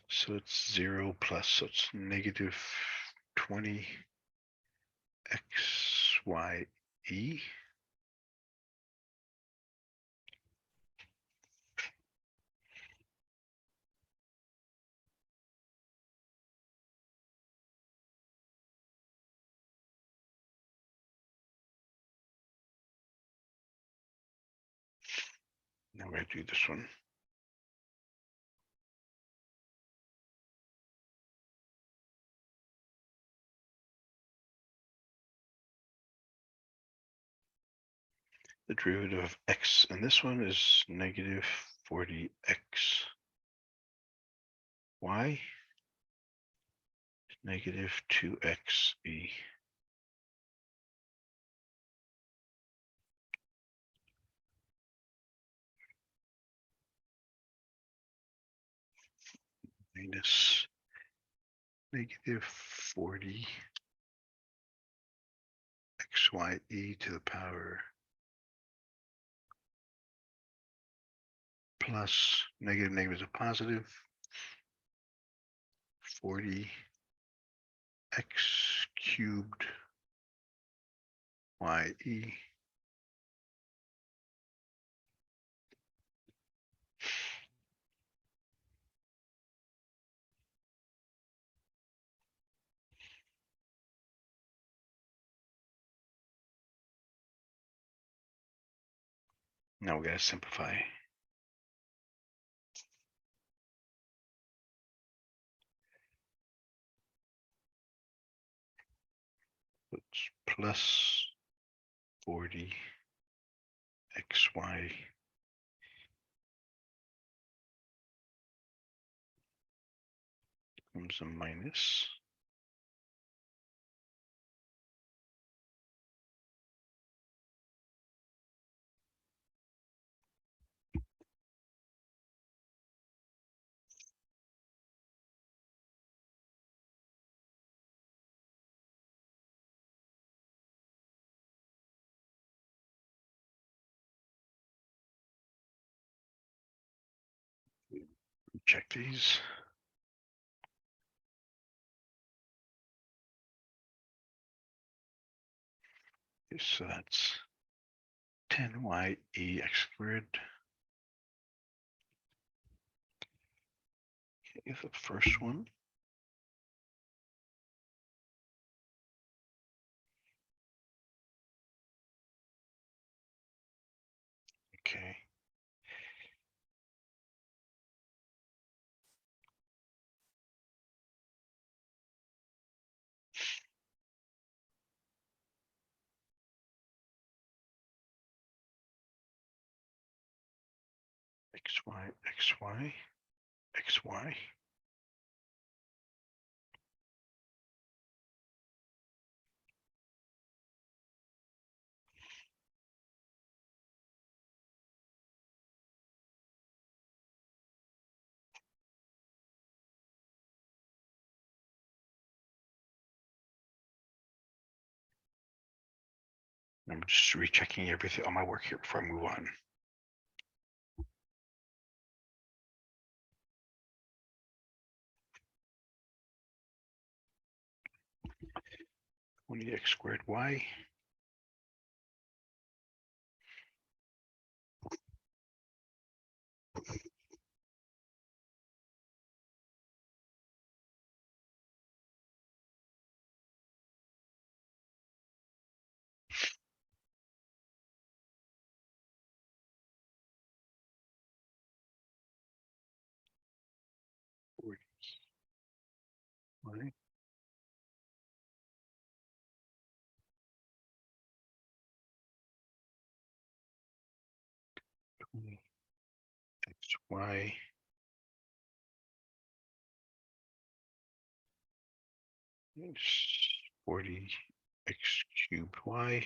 So it's 0 plus, so it's negative 20 XYE. Now we're going to do this one. The derivative of X and this one is negative 40X Y negative 2XE. Minus negative 40 XYE to the power plus negative is a positive 40 X cubed YE. Now we gotta simplify. It's plus 40 XY becomes a minus. Check these. Okay, so that's 10YE X squared. Okay, the first one. Okay. XY, XY, XY. I'm just rechecking everything on my work here before I move on. When x squared y. Y. X, Y. It's 40 x cubed y.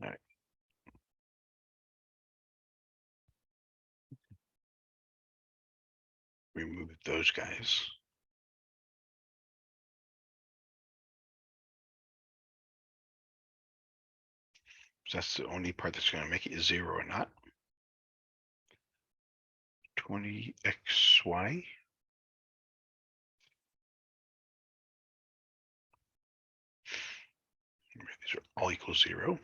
All right. Remove those guys. So that's the only part that's going to make it 0 or not. 20xy. These are all equal 0.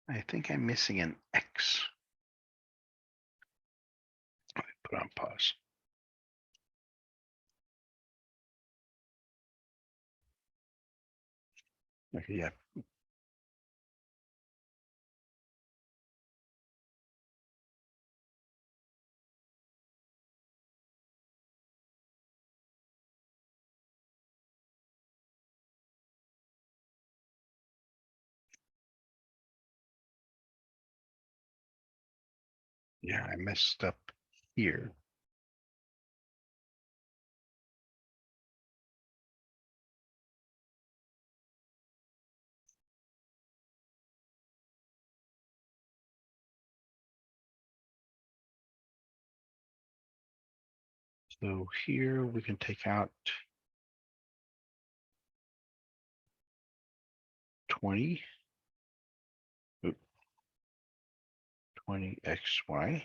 I think I'm missing an X. Put on pause. Okay, yeah. Yeah, I messed up here. So here we can take out 20. 20xy.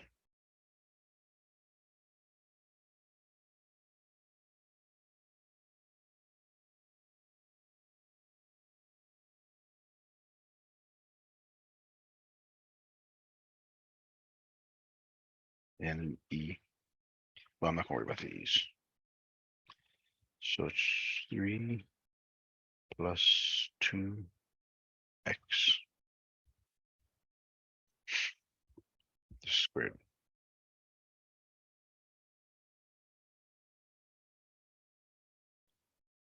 And E. Well, I'm not gonna worry about the E's. So it's 3 plus 2x squared.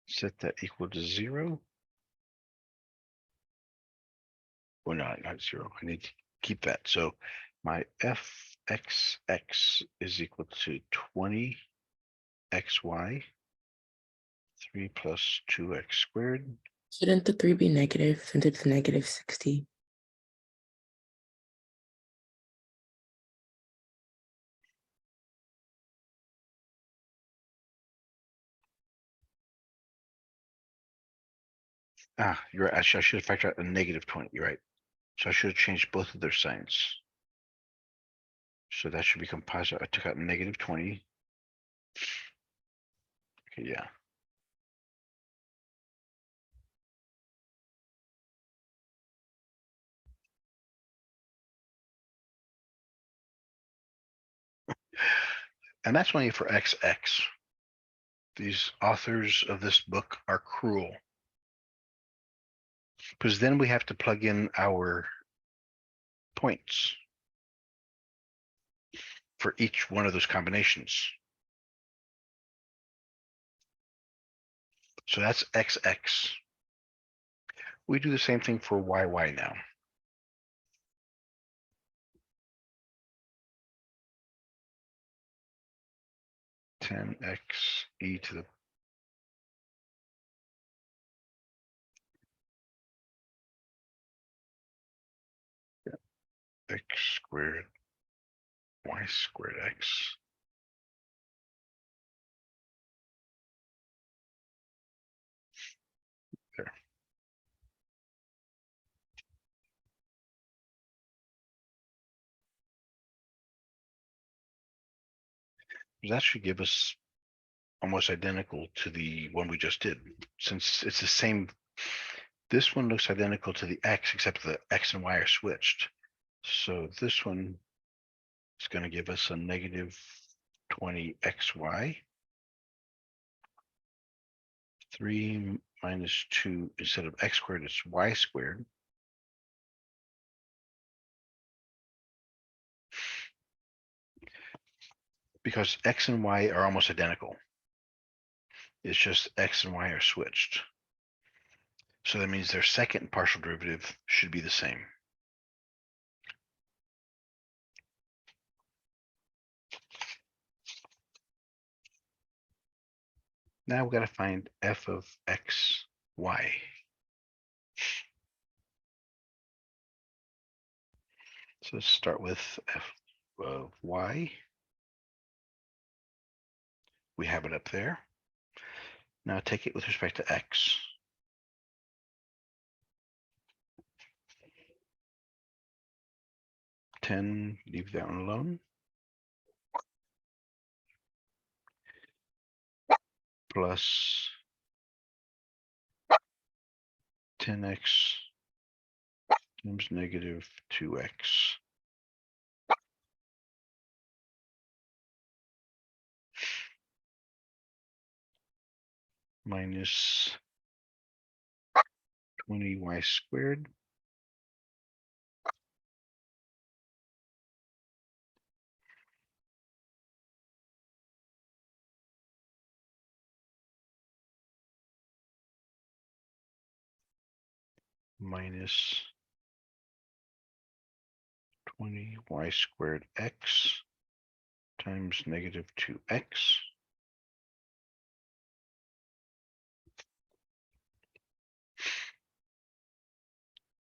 Set that equal to 0. Well, no, not 0. I need to keep that. So my fxx is equal to 20xy, 3 plus 2x squared. Shouldn't the 3 be negative since it's negative 60? Ah, you're right. Actually, I should have factored out a negative 20. You're right. So I should have changed both of their signs. So that should become positive. I took out negative 20. Okay, yeah. And that's only for XX. These authors of this book are cruel. Because then we have to plug in our points for each one of those combinations. So that's XX. We do the same thing for YY now. Ten X e to the X squared Y squared X. There. That should give us almost identical to the one we just did, since it's the same. This one looks identical to the X, except the X and Y are switched. So this one is going to give us a negative 20XY. 3 minus 2, instead of X squared, it's Y squared. Because X and Y are almost identical. It's just X and Y are switched. So that means their second partial derivative should be the same. Now we've got to find f of x, y. So let's start with f of y. We have it up there. Now take it with respect to x. Leave that one alone. Plus 10x times negative 2x. Minus 20y squared. Minus 20y squared x times negative 2x.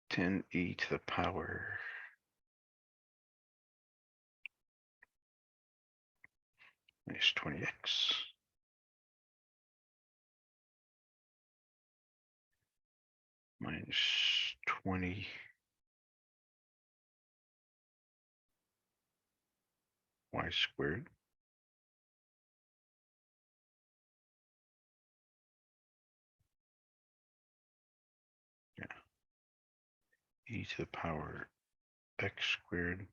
Ten e to the power minus 20x. Minus 20 y squared. Yeah. E to the power x squared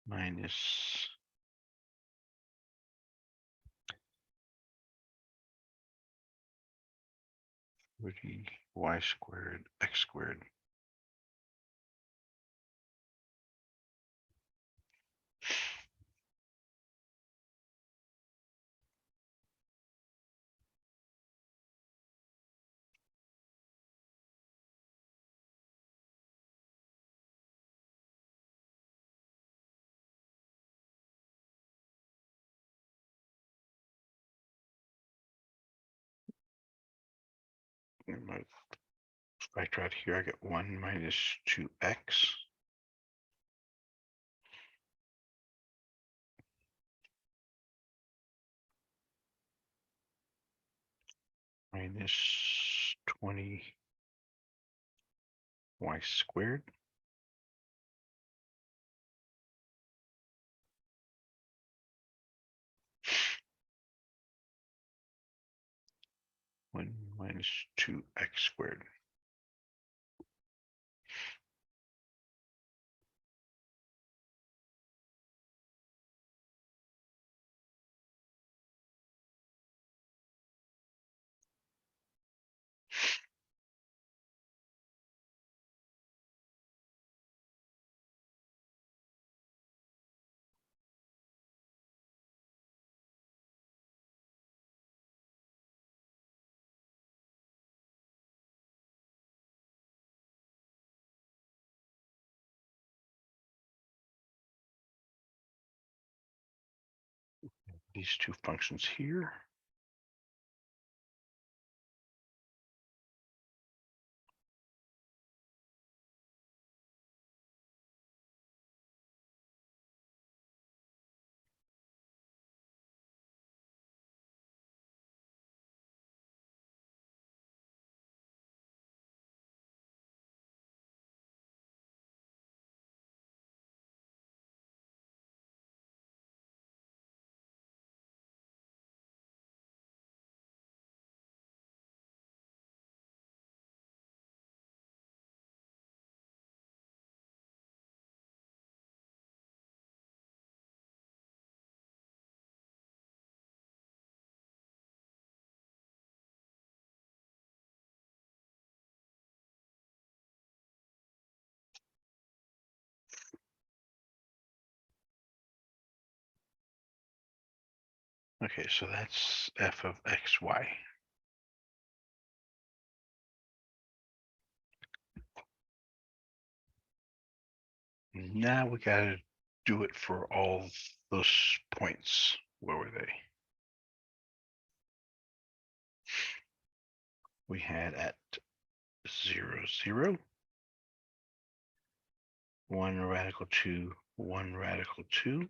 minus 30 y squared x squared. If I try it here, I get 1 minus 2x. Minus 20 y squared. One minus 2x squared. These two functions here. Okay, so that's f of x, y. Now we gotta do it for all those points. Where were they? We had at 0, 0, 1 radical 2, 1 radical 2,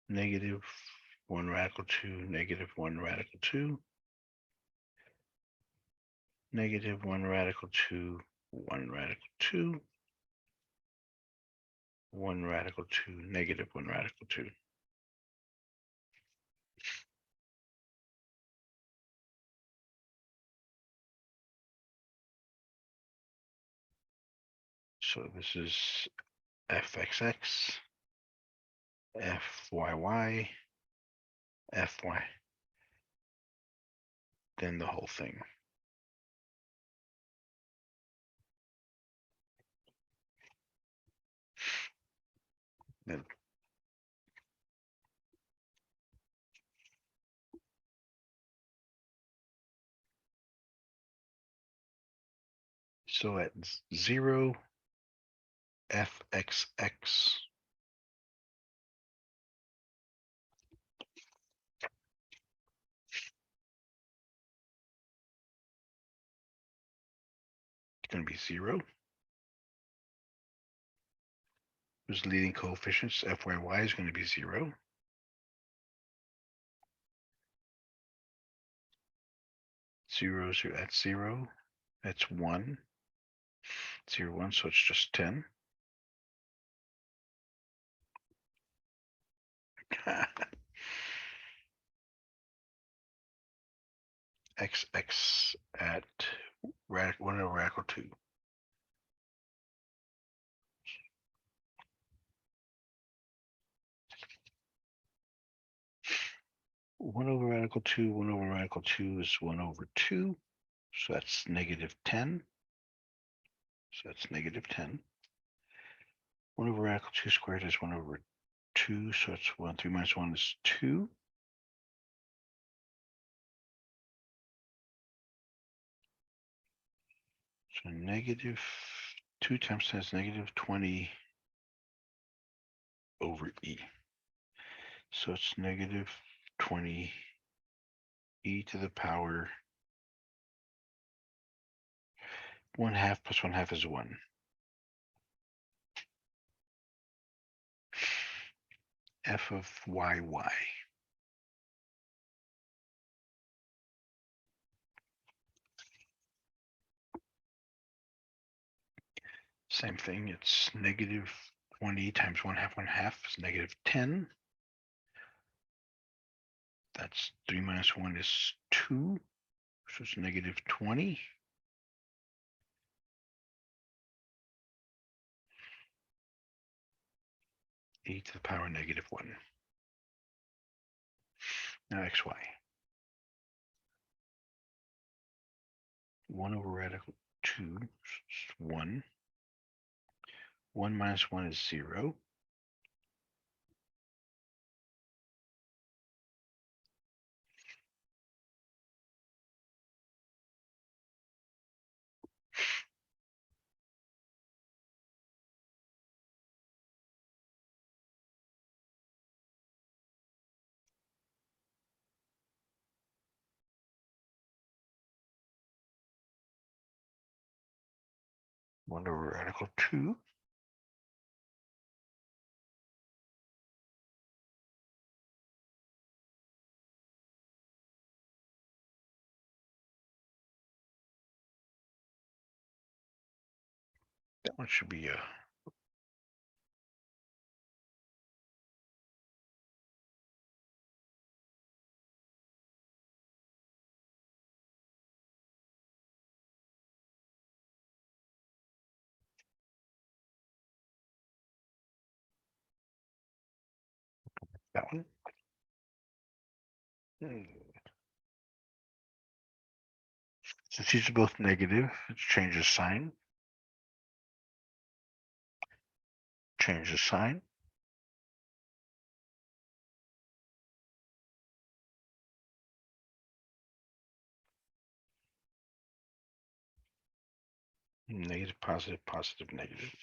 negative 1 radical 2, negative 1 radical 2, negative 1 radical 2, 1 radical 2, 1 radical 2, negative 1 radical 2. So this is fxx, fyy, fy, then the whole thing. Then so at 0, fxx is going to be 0. Whose leading coefficients? Fyy is going to be 0. 0, 0, that's 0. That's 1. 0, 1, so it's just 10. XX at 1 over radical 2. 1 over radical 2, 1 over radical 2 is 1 over 2. So that's negative 10. So that's negative 10. 1 over radical 2 squared is 1 over 2. So it's 1, 3 minus 1 is 2. So negative 2 times 10 is negative 20 over e. So it's negative 20 e to the power 1/2 plus 1/2 is 1. F of yy. Same thing, it's negative 20 times 1/2 is negative 10. That's 3 minus 1 is 2, so it's negative 20. E to the power negative 1. Now xy. 1 over radical 2 is 1. 1 minus 1 is 0. One over radical 2. That one should be that one. Since these are both negative, let's change the sign. Change the sign. Negative, positive, positive, negative.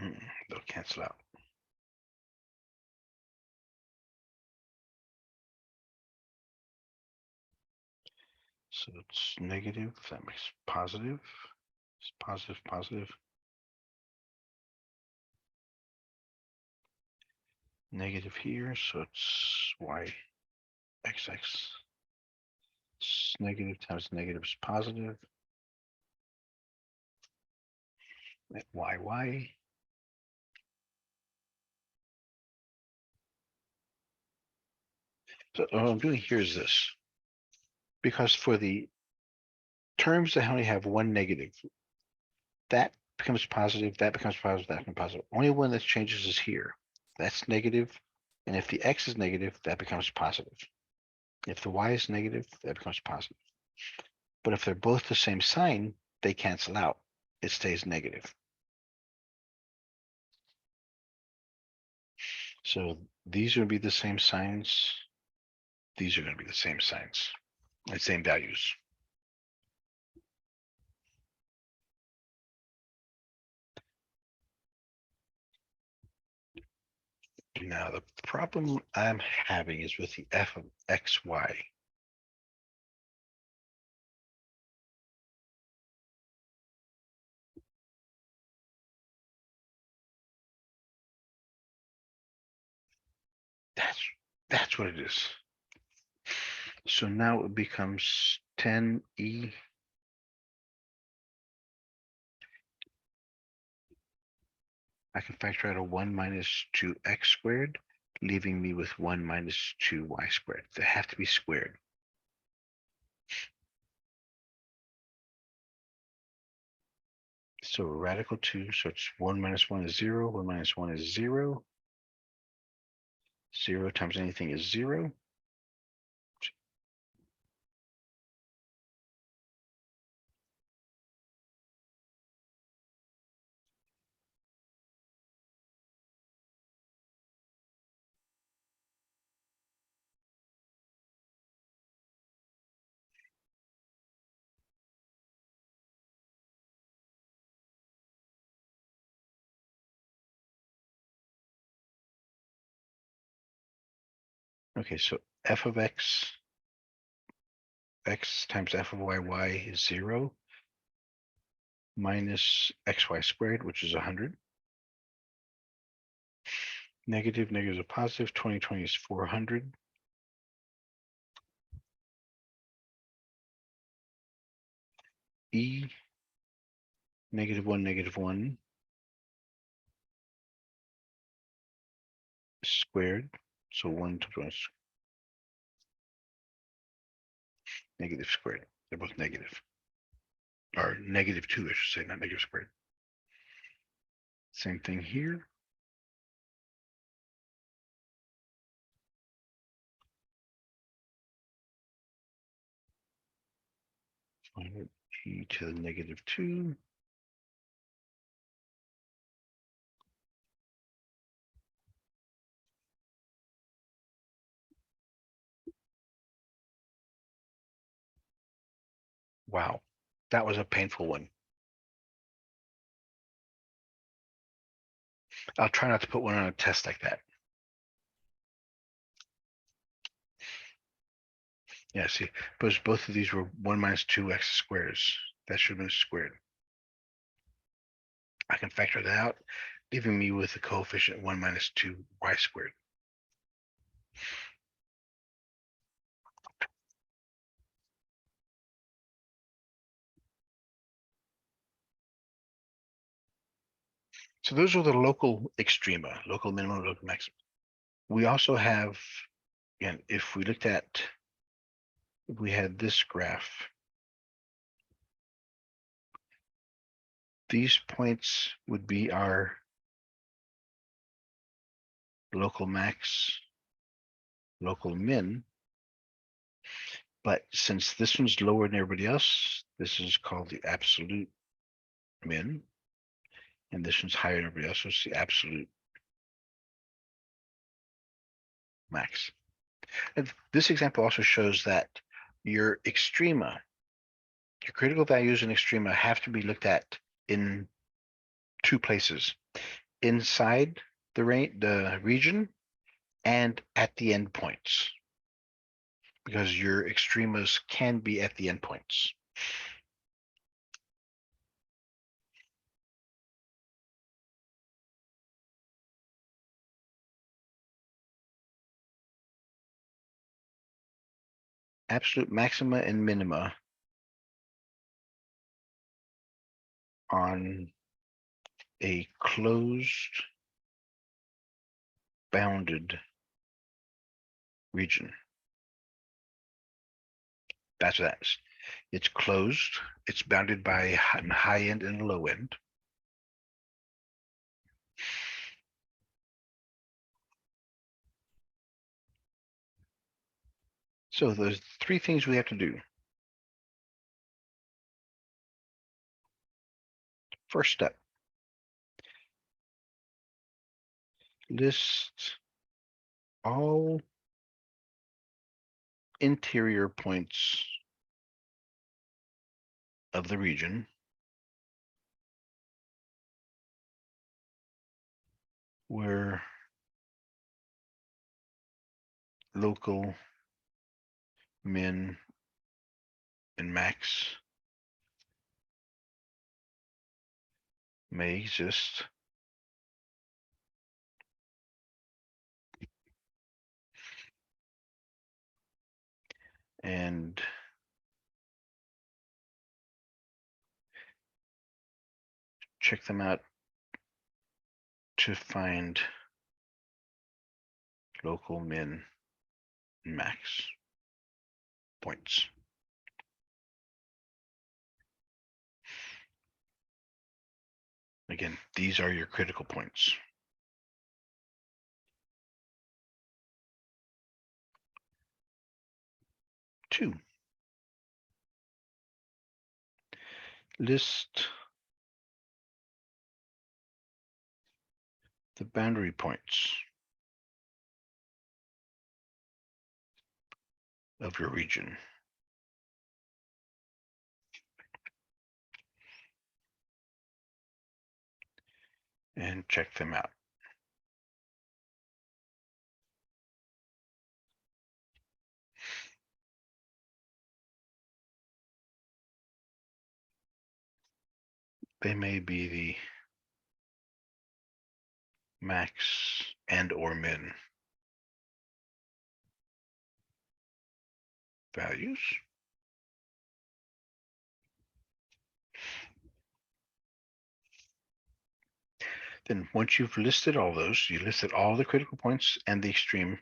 They'll cancel out. So it's negative, that makes positive. It's positive, positive. Negative here, so it's y, xx. It's negative times negative is positive. Y. So what I'm doing here is this. Because for the terms that only have one negative, that becomes positive, that becomes positive, that becomes positive. Only one that changes is here. That's negative. And if the x is negative, that becomes positive. If the y is negative, that becomes positive. But if they're both the same sign, they cancel out. It stays negative. So these are going to be the same signs. These are going to be the same signs and same values. Now, the problem I'm having is with the f of xy. That's what it is. So now it becomes 10e. I can factor out a 1 minus 2x squared, leaving me with 1 minus 2y squared. They have to be squared. So radical 2, so it's 1 minus 1 is 0, 1 minus 1 is 0. 0 times anything is 0. Okay, so f of x times f of y is 0 minus xy squared, which is 100. Negative, negative is a positive, 20 is 400. E -1, squared. So 1 to 1 negative squared. They're both negative. Or -2, I should say, not negative squared. Same thing here. G to the -2. Wow, that was a painful one. I'll try not to put one on a test like that. Yeah, see, because both of these were 1 minus 2x squares. That should have been squared. I can factor that out, leaving me with the coefficient 1 minus 2y squared. So those are the local extrema, local minimum, local maximum. We also have, and if we looked at, if we had this graph, these points would be our local max, local min. But since this one's lower than everybody else, this is called the absolute min. And this one's higher than everybody else, so it's the absolute max. And this example also shows that your extrema, your critical values and extrema have to be looked at in two places: inside the region and at the endpoints, because your extremas can be at the endpoints. Absolute maxima and minima on a closed, bounded region. That's what that is. It's closed. It's bounded by a high end and a low end. So there's three things we have to do. First step, list all interior points of the region where local min and max may exist. And check them out to find local min and max points. Again, these are your critical points. Two, list the boundary points of your region. And check them out. They may be the max and or min values. Then once you've listed all those, you listed all the critical points and the extreme.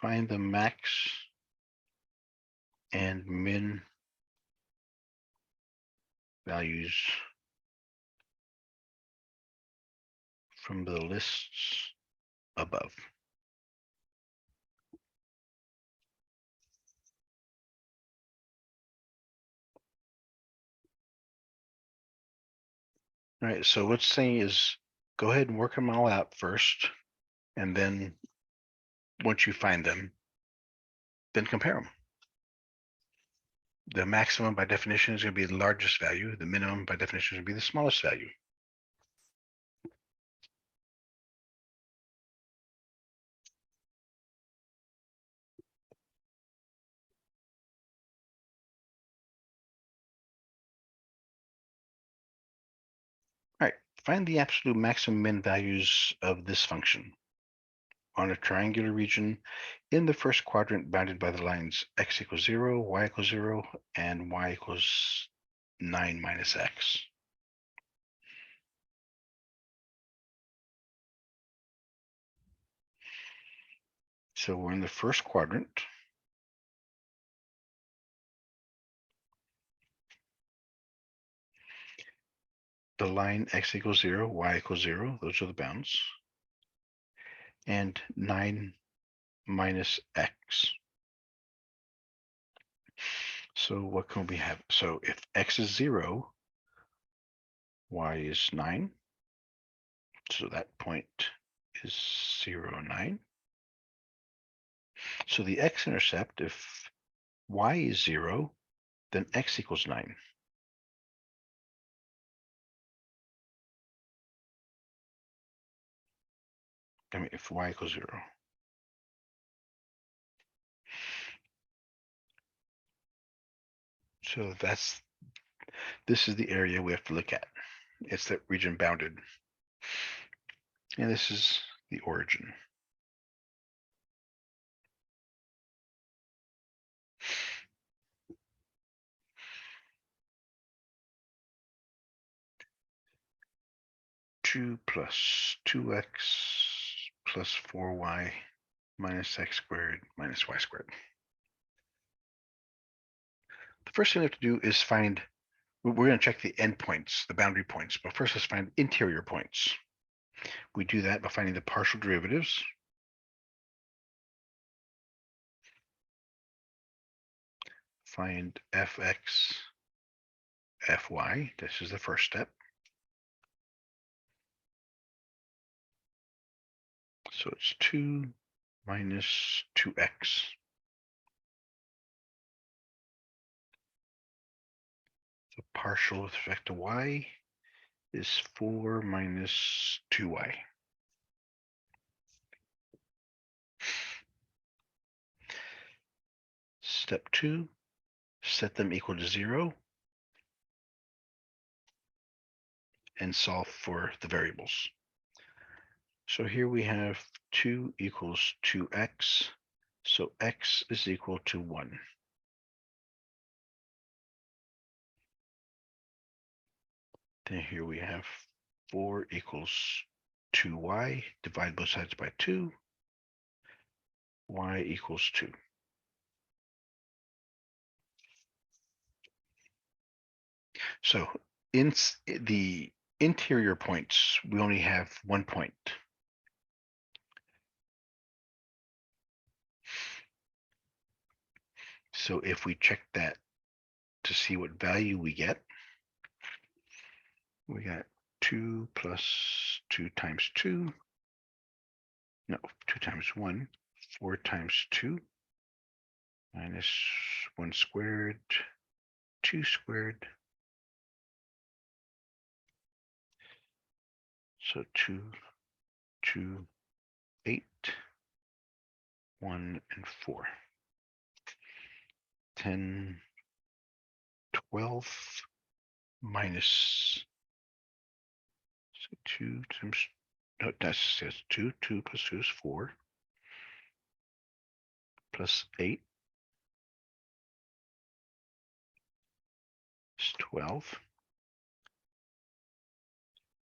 Find the max and min values from the lists above. All right, so what's saying is go ahead and work them all out first, and then once you find them, then compare them. The maximum by definition is going to be the largest value. The minimum by definition is going to be the smallest value. All right, find the absolute maximum min values of this function on a triangular region in the first quadrant bounded by the lines x equals 0, y equals 0, and y equals 9 minus x. So we're in the first quadrant. The line x equals 0, y equals 0, those are the bounds. And 9 minus x. So what can we have? So if x is 0, y is 9. So that point is 0, 9. So the x-intercept, if y is 0, then x equals 9. I mean, if y equals 0. So this is the area we have to look at. It's that region bounded. And this is the origin. Two plus 2x plus 4y minus x squared minus y squared. The first thing we have to do is find, we're going to check the endpoints, the boundary points, but first let's find interior points. We do that by finding the partial derivatives. Find fx, fy, this is the first step. So it's 2 minus 2x. The partial with respect to y is 4 minus 2y. Step 2, set them equal to 0 and solve for the variables. So here we have 2 equals 2x. So x is equal to 1. Then here we have 4 equals 2y. Divide both sides by 2. Y equals 2. So in the interior points, we only have 1 point. So if we check that to see what value we get, we got 2 plus 2 times 2. No, 2 times 1, 4 times 2 minus 1 squared, 2 squared. So 2, 2, 8, 1, and 4. 10, 12 minus 2 times, no, that's 2, 2 plus 2 is 4, plus 8, is 12.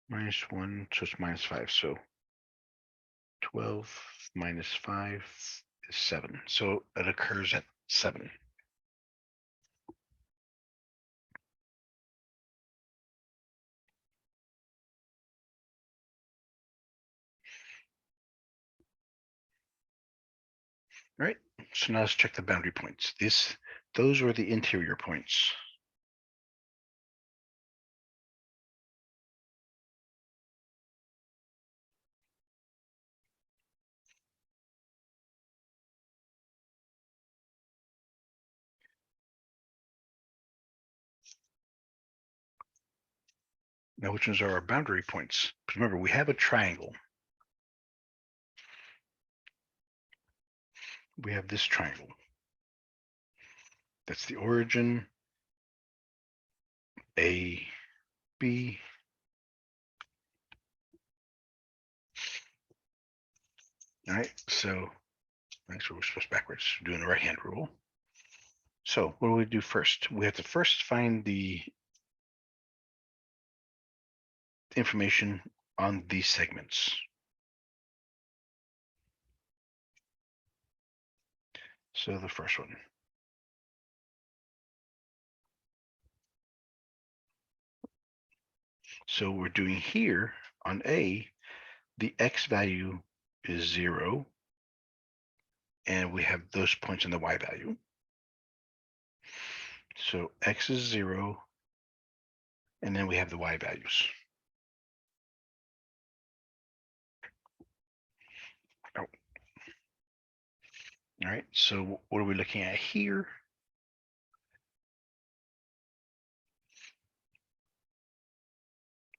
Minus 1, so it's minus 5. So 12 minus 5 is 7. So it occurs at 7. All right, so now let's check the boundary points. Those were the interior points. Now, which ones are our boundary points? Remember, we have a triangle. We have this triangle. That's the origin, A, B. All right, so actually we're supposed backwards, we're doing the right hand rule. So what do we do first? We have to first find the information on these segments. So the first one. So we're doing here on A, the X value is 0. And we have those points in the Y value. So X is 0. And then we have the Y values. Oh. All right, so what are we looking at here?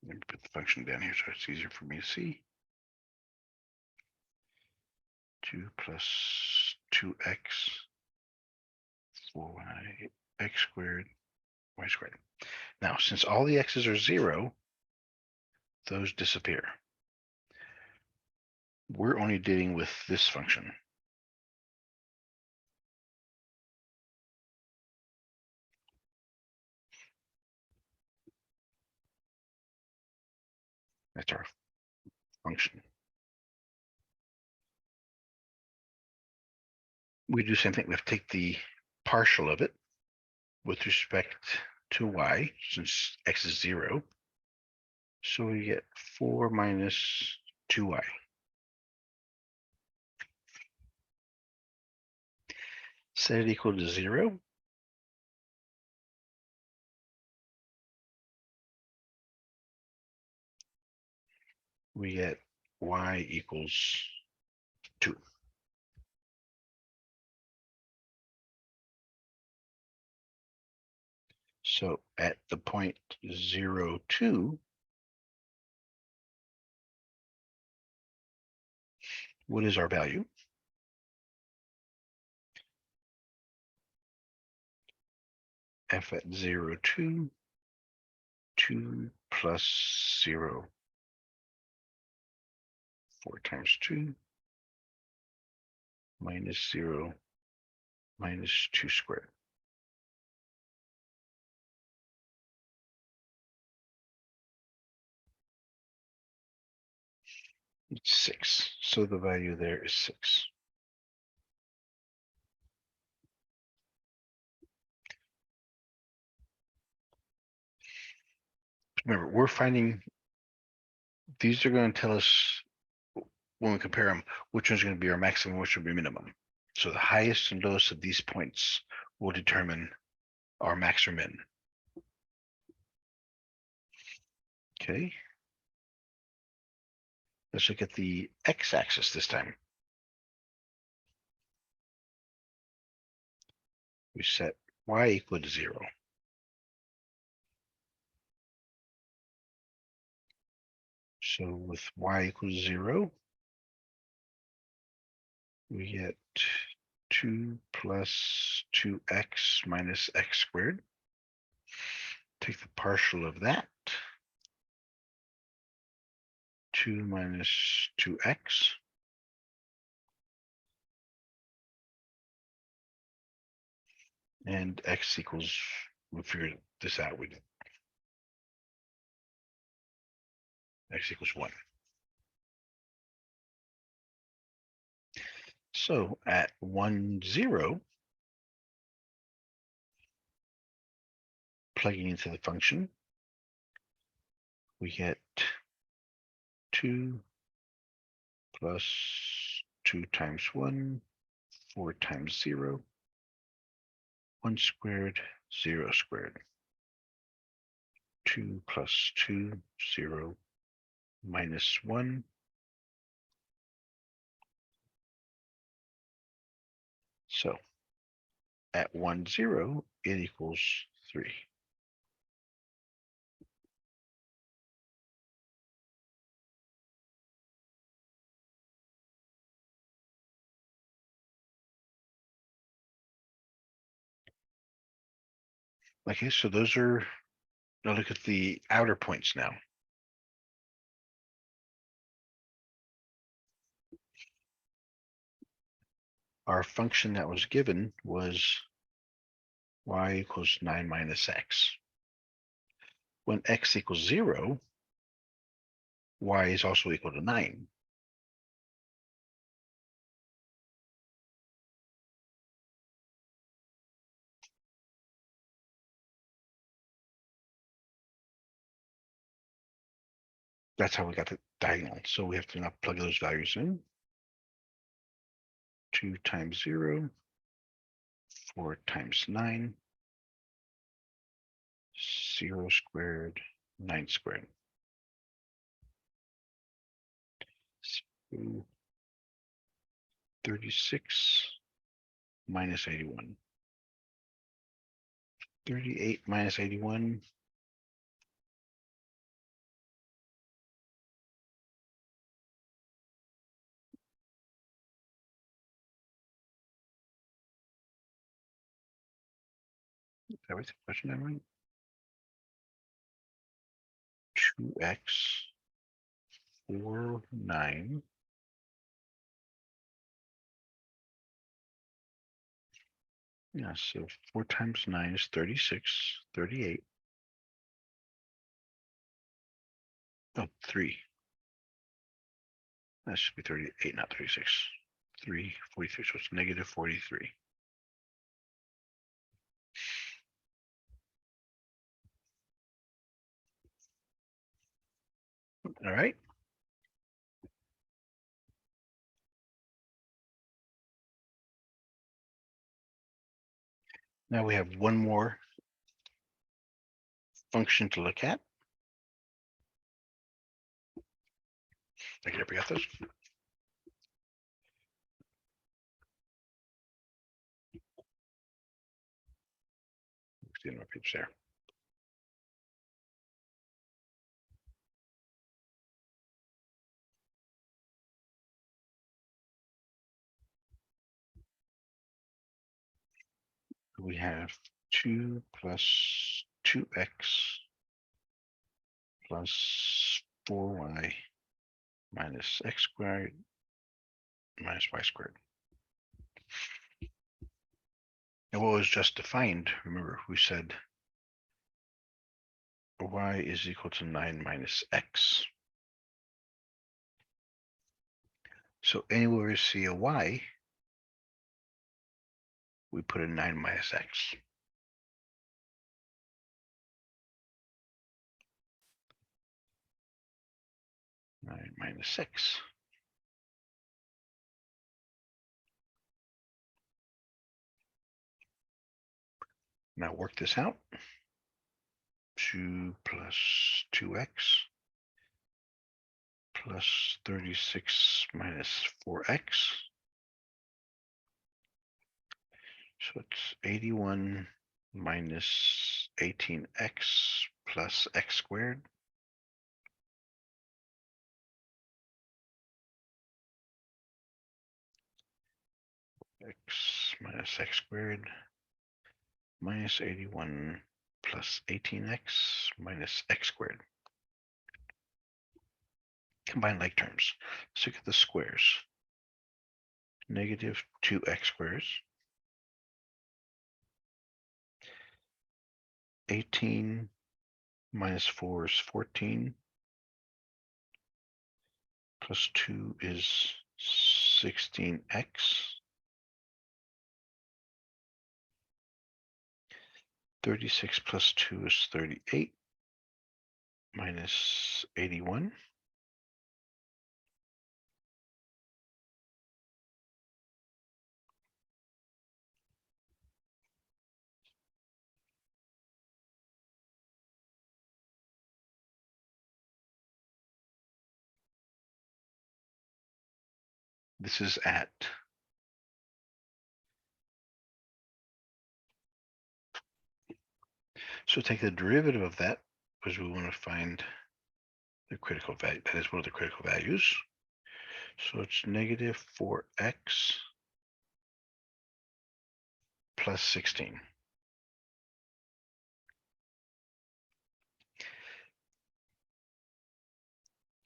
Let me put the function down here so it's easier for me to see. 2 plus 2x 4y x squared y squared. Now, since all the x's are 0, those disappear. We're only dealing with this function. That's our function. We do the same thing. We have to take the partial of it with respect to y, since x is 0. So we get 4 minus 2y. Set it equal to 0. We get y equals 2. So at the point 0, 2, what is our value? F at 0, 2, 2 plus 0, 4 times 2, minus 0, minus 2 squared. It's 6. So the value there is 6. Remember, we're finding these are going to tell us when we compare them, which one's going to be our maximum, which will be minimum. So the highest and lowest of these points will determine our max or min. Okay. Let's look at the x-axis this time. We set y equal to 0. So with y equals 0, we get 2 plus 2x minus x squared. Take the partial of that. 2 minus 2x. And x equals we figured this out. We x equals 1. So at 1, 0, plugging into the function, we get 2 plus 2 times 1, 4 times 0, 1 squared, 0 squared. 2 plus 2, 0, minus 1. So at 1, 0, it equals 3. Okay, so those are, now look at the outer points now. Our function that was given was y equals 9 minus x. When x equals 0, y is also equal to 9. That's how we got the diagonal. So we have to now plug those values in. 2 times 0, 4 times 9, 0 squared, 9 squared. So 36 minus 81. 38 minus 81. That was the question I right? 2x 4, 9. Yeah, so 4 times 9 is 36, 38. Oh, 3. That should be 38, not 36. 3, 43, so it's negative 43. All right. Now we have one more function to look at. I can got this. See my page there. We have 2 plus 2x plus 4y minus x squared minus y squared. And what was just defined, remember, we said y is equal to 9 minus x. So anywhere we see a y, we put a 9 minus x. Nine minus 6. Now work this out. 2 plus 2x plus 36 minus 4x. So it's 81 minus 18x plus x squared. X minus x squared minus 81 plus 18x minus x squared. Combine like terms. Let's look at the squares. Negative 2x squares 18 minus 4 is 14. Plus 2 is 16x. 36 plus 2 is 38. Minus 81. This is at so take the derivative of that because we want to find the critical value. That is one of the critical values. So it's negative 4x plus 16.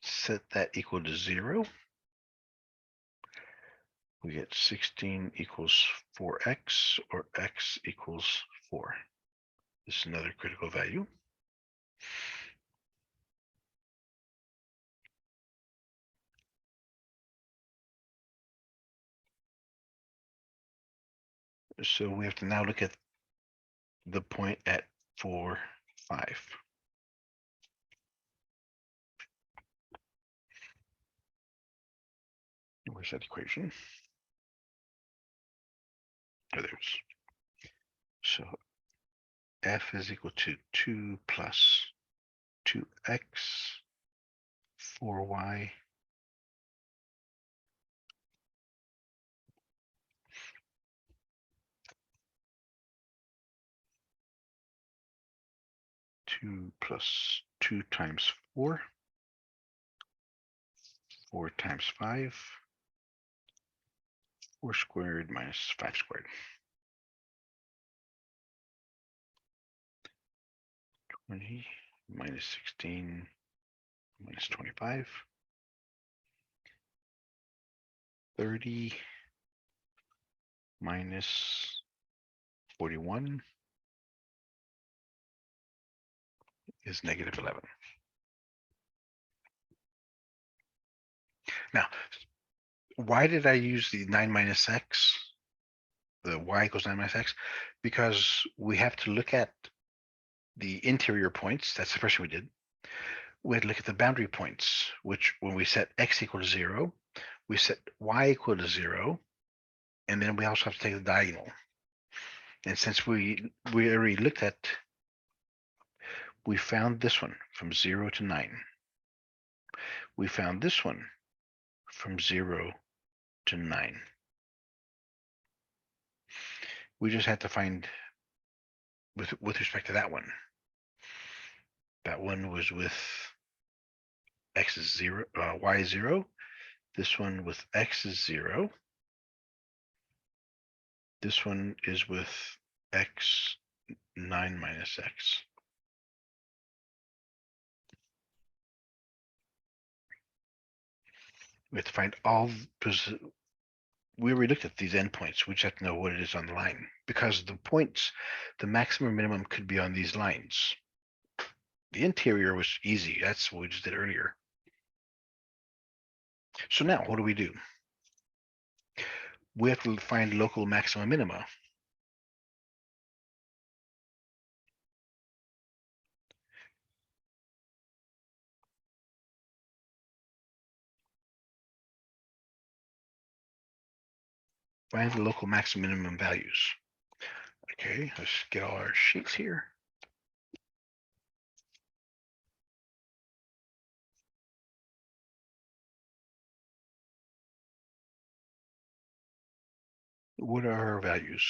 Set that equal to 0. We get 16 equals 4x, or x equals 4. This is another critical value. So we have to now look at the point at 4, 5. Where's that equation? Oh, there it is. So f is equal to 2 plus 2x, 4y, two plus 2 times 4, 4 times 5, 4 squared minus 5 squared. 20 minus 16 minus 25. 30 minus 41 is negative 11. Now, why did I use the 9 minus x, the y equals 9 minus x? Because we have to look at the interior points. That's the first thing we did. We had to look at the boundary points, which when we set x equal to 0, we set y equal to 0, and then we also have to take the diagonal. And since we already looked at, we found this one from 0 to 9. We found this one from 0 to 9. We just had to find with respect to that one. That one was with x is 0, y is 0. This one with x is 0. This one is with x 9 minus x. We have to find all, because we already looked at these endpoints. We just have to know what it is on the line, because the points, the maximum minimum could be on these lines. The interior was easy. That's what we just did earlier. So now what do? We have to find local maxima minima. Find the local maximum minimum values. Okay, let's get all our sheets here. What are our values?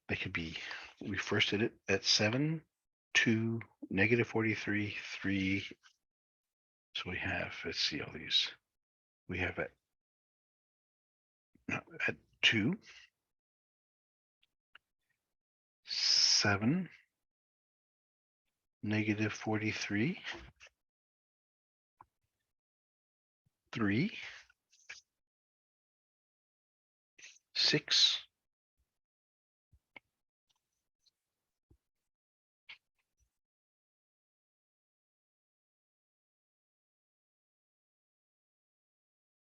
They could be, we first did it at 7, 2, negative 43, 3. So we have, let's see all these. We have at 2, 7, negative 43, 3, 6,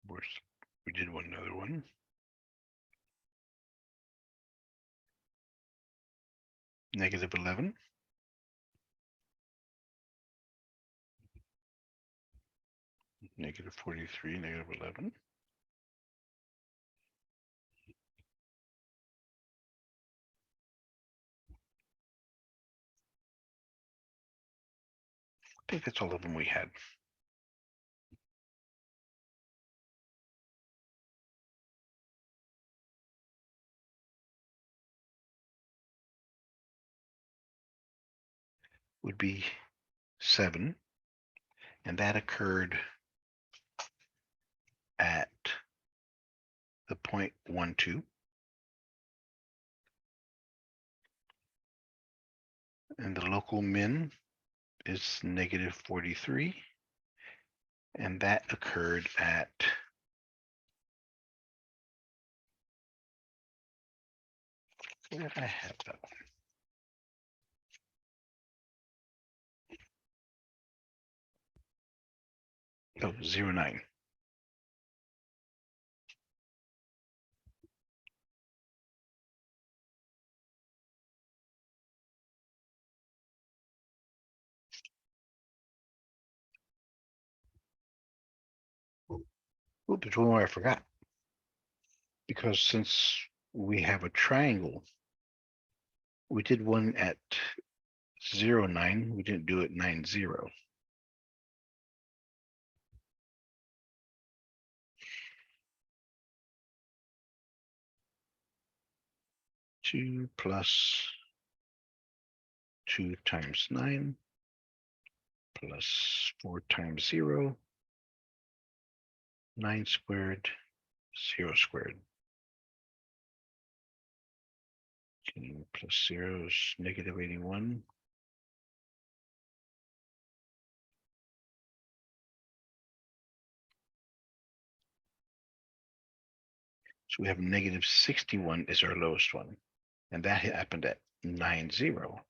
We did one another one. Negative 11. Negative 43, negative 11. I think that's all of them we had. Would be 7. And that occurred at the 0.12. And the local min is negative 43. And that occurred at where did I have that one? Oh, 0.9. Oh, there's one more I forgot. Because since we have a triangle, we did one at 0.9. We didn't do it 9.0. Two plus 2 times 9 plus 4 times 0, 9 squared, 0 squared. 2 plus 0 is negative 81. So we have negative 61 is our lowest one. And that happened at 9.0.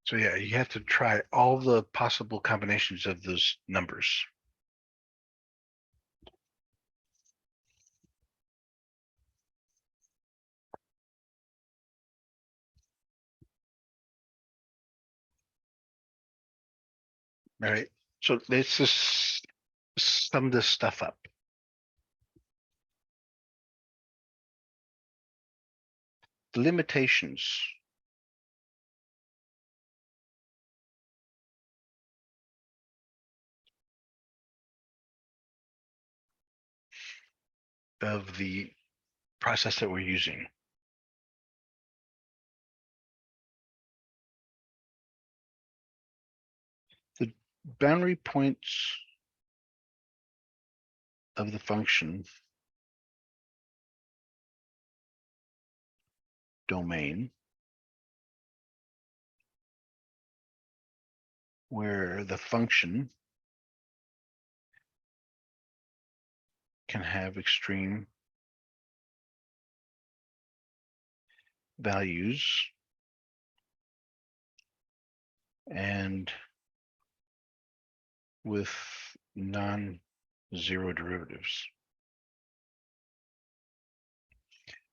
So yeah, you have to try all the possible combinations of those numbers. All right, so let's just sum this stuff up. The limitations of the process that we're using. The boundary points of the function domain where the function can have extreme values and with non-zero derivatives.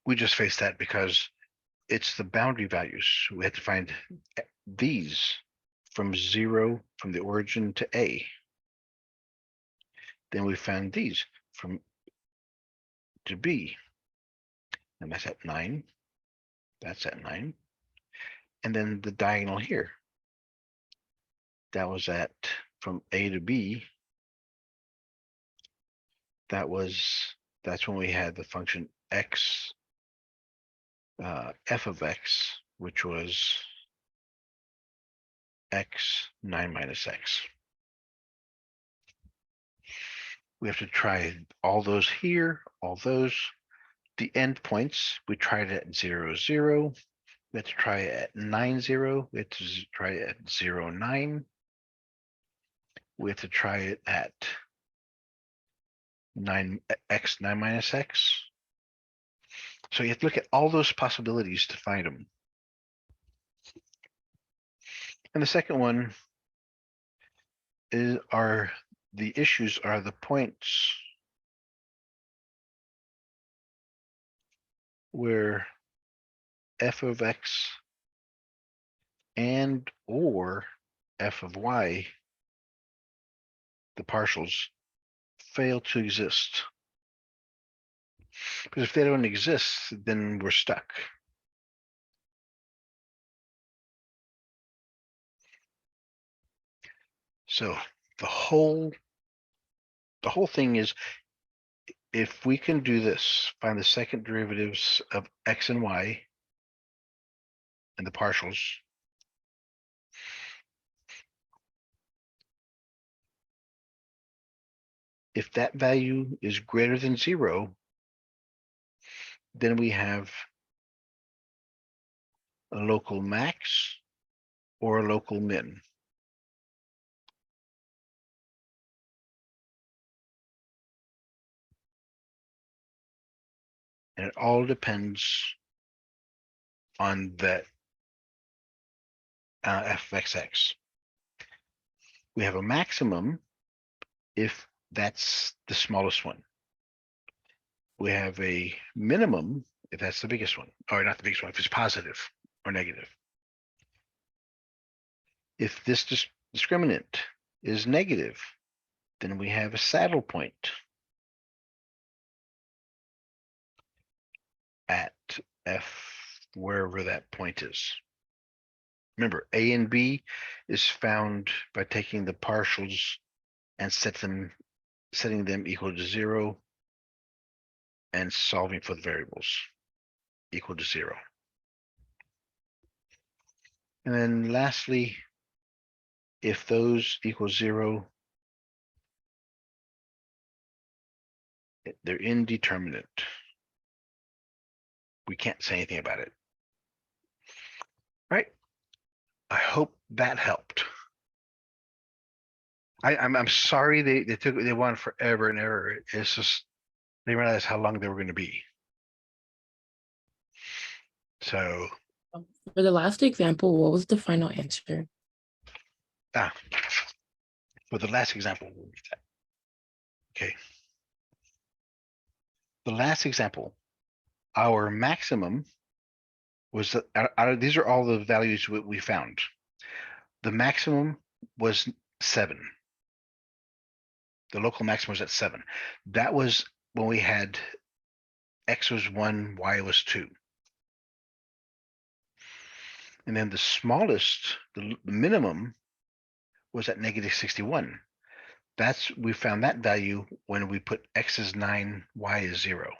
We just face that because it's the boundary values. We have to find these from 0 from the origin to A. Then we found these from to B. And that's at 9. That's at 9. And then the diagonal here. That was at from A to B. That's when we had the function x, f of x, which was x 9 minus x. We have to try all those here, all those. The endpoints, we tried at 0, 0. We have to try it at 9, 0. We have to try it at 0, 9. We have to try it at 9 x 9 minus x. So you have to look at all those possibilities to find them. And the second one is the issues are the points where f of x and or f of y, the partials, fail to exist. Because if they don't exist, then we're stuck. So the whole thing is, if we can do this, find the second derivatives of x and y and the partials, if that value is greater than 0, then we have a local max or a local min. And it all depends on that fxx. We have a maximum if that's the smallest one. We have a minimum if that's the biggest one, or not the biggest one, if it's positive or negative. If this discriminant is negative, then we have a saddle point at f, wherever that point is. Remember, a and b is found by taking the partials and setting them equal to 0 and solving for the variables equal to 0. And then lastly, if those equal 0, they're indeterminate. We can't say anything about it. Right? I hope that helped. I'm sorry they wanted forever and ever. It's just they realized how long they were going to be. So For the last example, what was the final answer? For the last example, okay. The last example, our maximum was these are all the values we found. The maximum was 7. The local maximum was at 7. That was when we had x was 1, y was 2. And then the smallest, the minimum, was at negative 61. We found that value when we put x is 9, y is 0.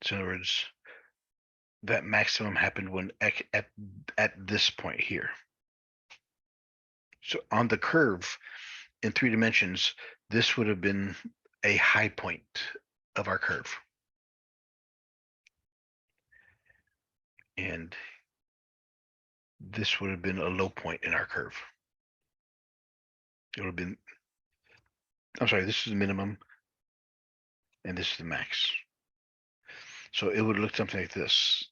So in other words, that maximum happened when at this point here. So on the curve in 3 dimensions, this would have been a high point of our curve. And this would have been a low point in our curve. It would have been, I'm sorry, this is the minimum and this is the max. So it would look something like this.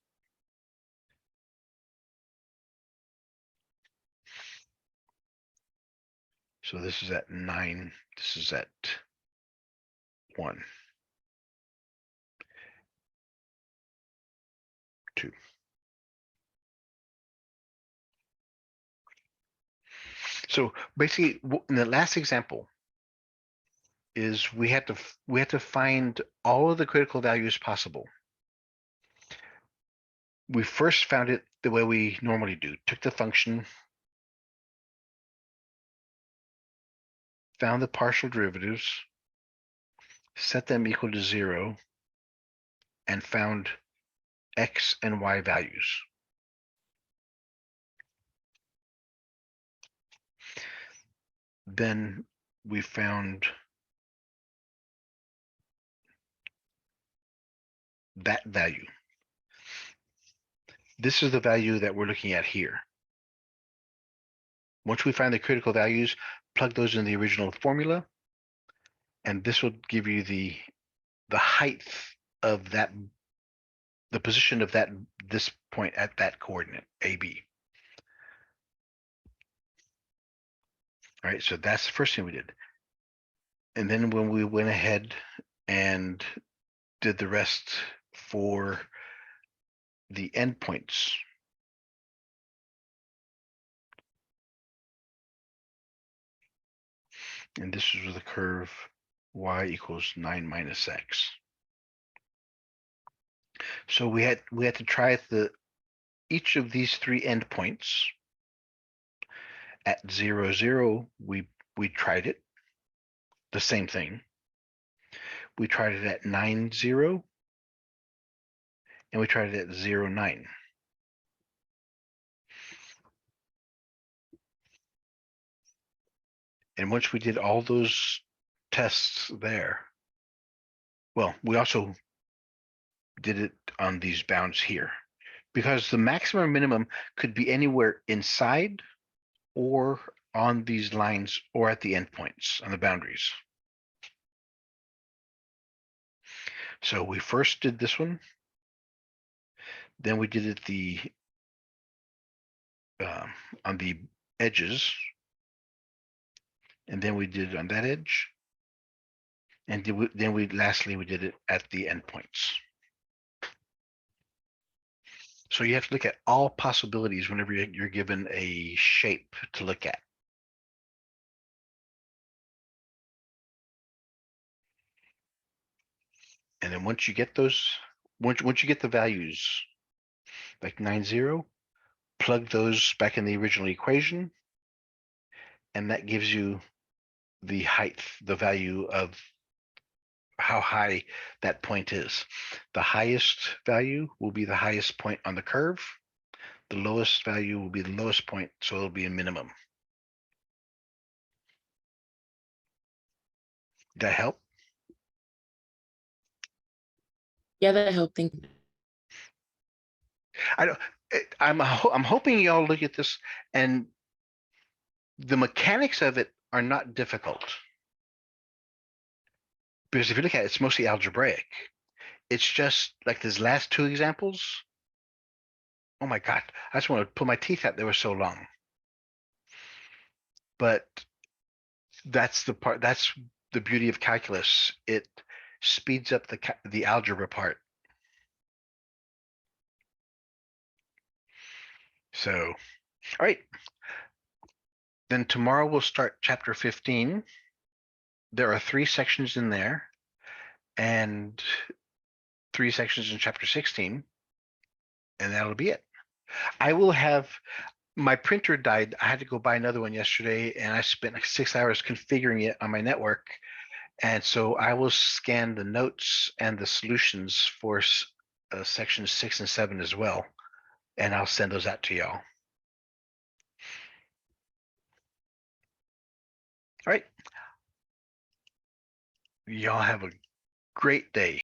So this is at 9, this is at 1, 2. So basically, in the last example, is we had to find all of the critical values possible. We first found it the way we normally do. Took the function, found the partial derivatives, set them equal to 0, and found x and y values. Then we found that value. This is the value that we're looking at here. Once we find the critical values, plug those in the original formula, and this will give you the the height of that, the position of that, this point at that coordinate, AB. All right, so that's the first thing we did. And then when we went ahead and did the rest for the endpoints, and this is with the curve y equals 9 minus x. So we had to try each of these three endpoints. At 0, 0, we tried it, the same thing. We tried it at 9, 0, and we tried it at 0, 9. And once we did all those tests there, well, we also did it on these bounds here, because the maximum and minimum could be anywhere inside or on these lines or at the endpoints on the boundaries. So we first did this one, then we did it on the edges, and then we did it on that edge, and then lastly we did it at the endpoints. So you have to look at all possibilities whenever you're given a shape to look at. And then once you get those, once you get the values, like 9, 0, plug those back in the original equation, and that gives you the height, the value of how high that point is. The highest value will be the highest point on the curve. The lowest value will be the lowest point, so it'll be a minimum. Did that help? Yeah, that helped. Thank you. I'm hoping y'all look at this, and the mechanics of it are not difficult. Because if you look at it, it's mostly algebraic. It's just like these last two examples. Oh my God, I just want to pull my teeth out. They were so long. But that's the part, that's the beauty of calculus. It speeds up the algebra part. So, all right. Then tomorrow we'll start chapter 15. There are 3 sections in there and 3 sections in chapter 16. And that'll be it. I will have, my printer died. I had to go buy another one yesterday, and I spent like 6 hours configuring it on my network. And so I will scan the notes and the solutions for sections 6 and 7 as well. And I'll send those out to y'all. All right. Y'all have a great day.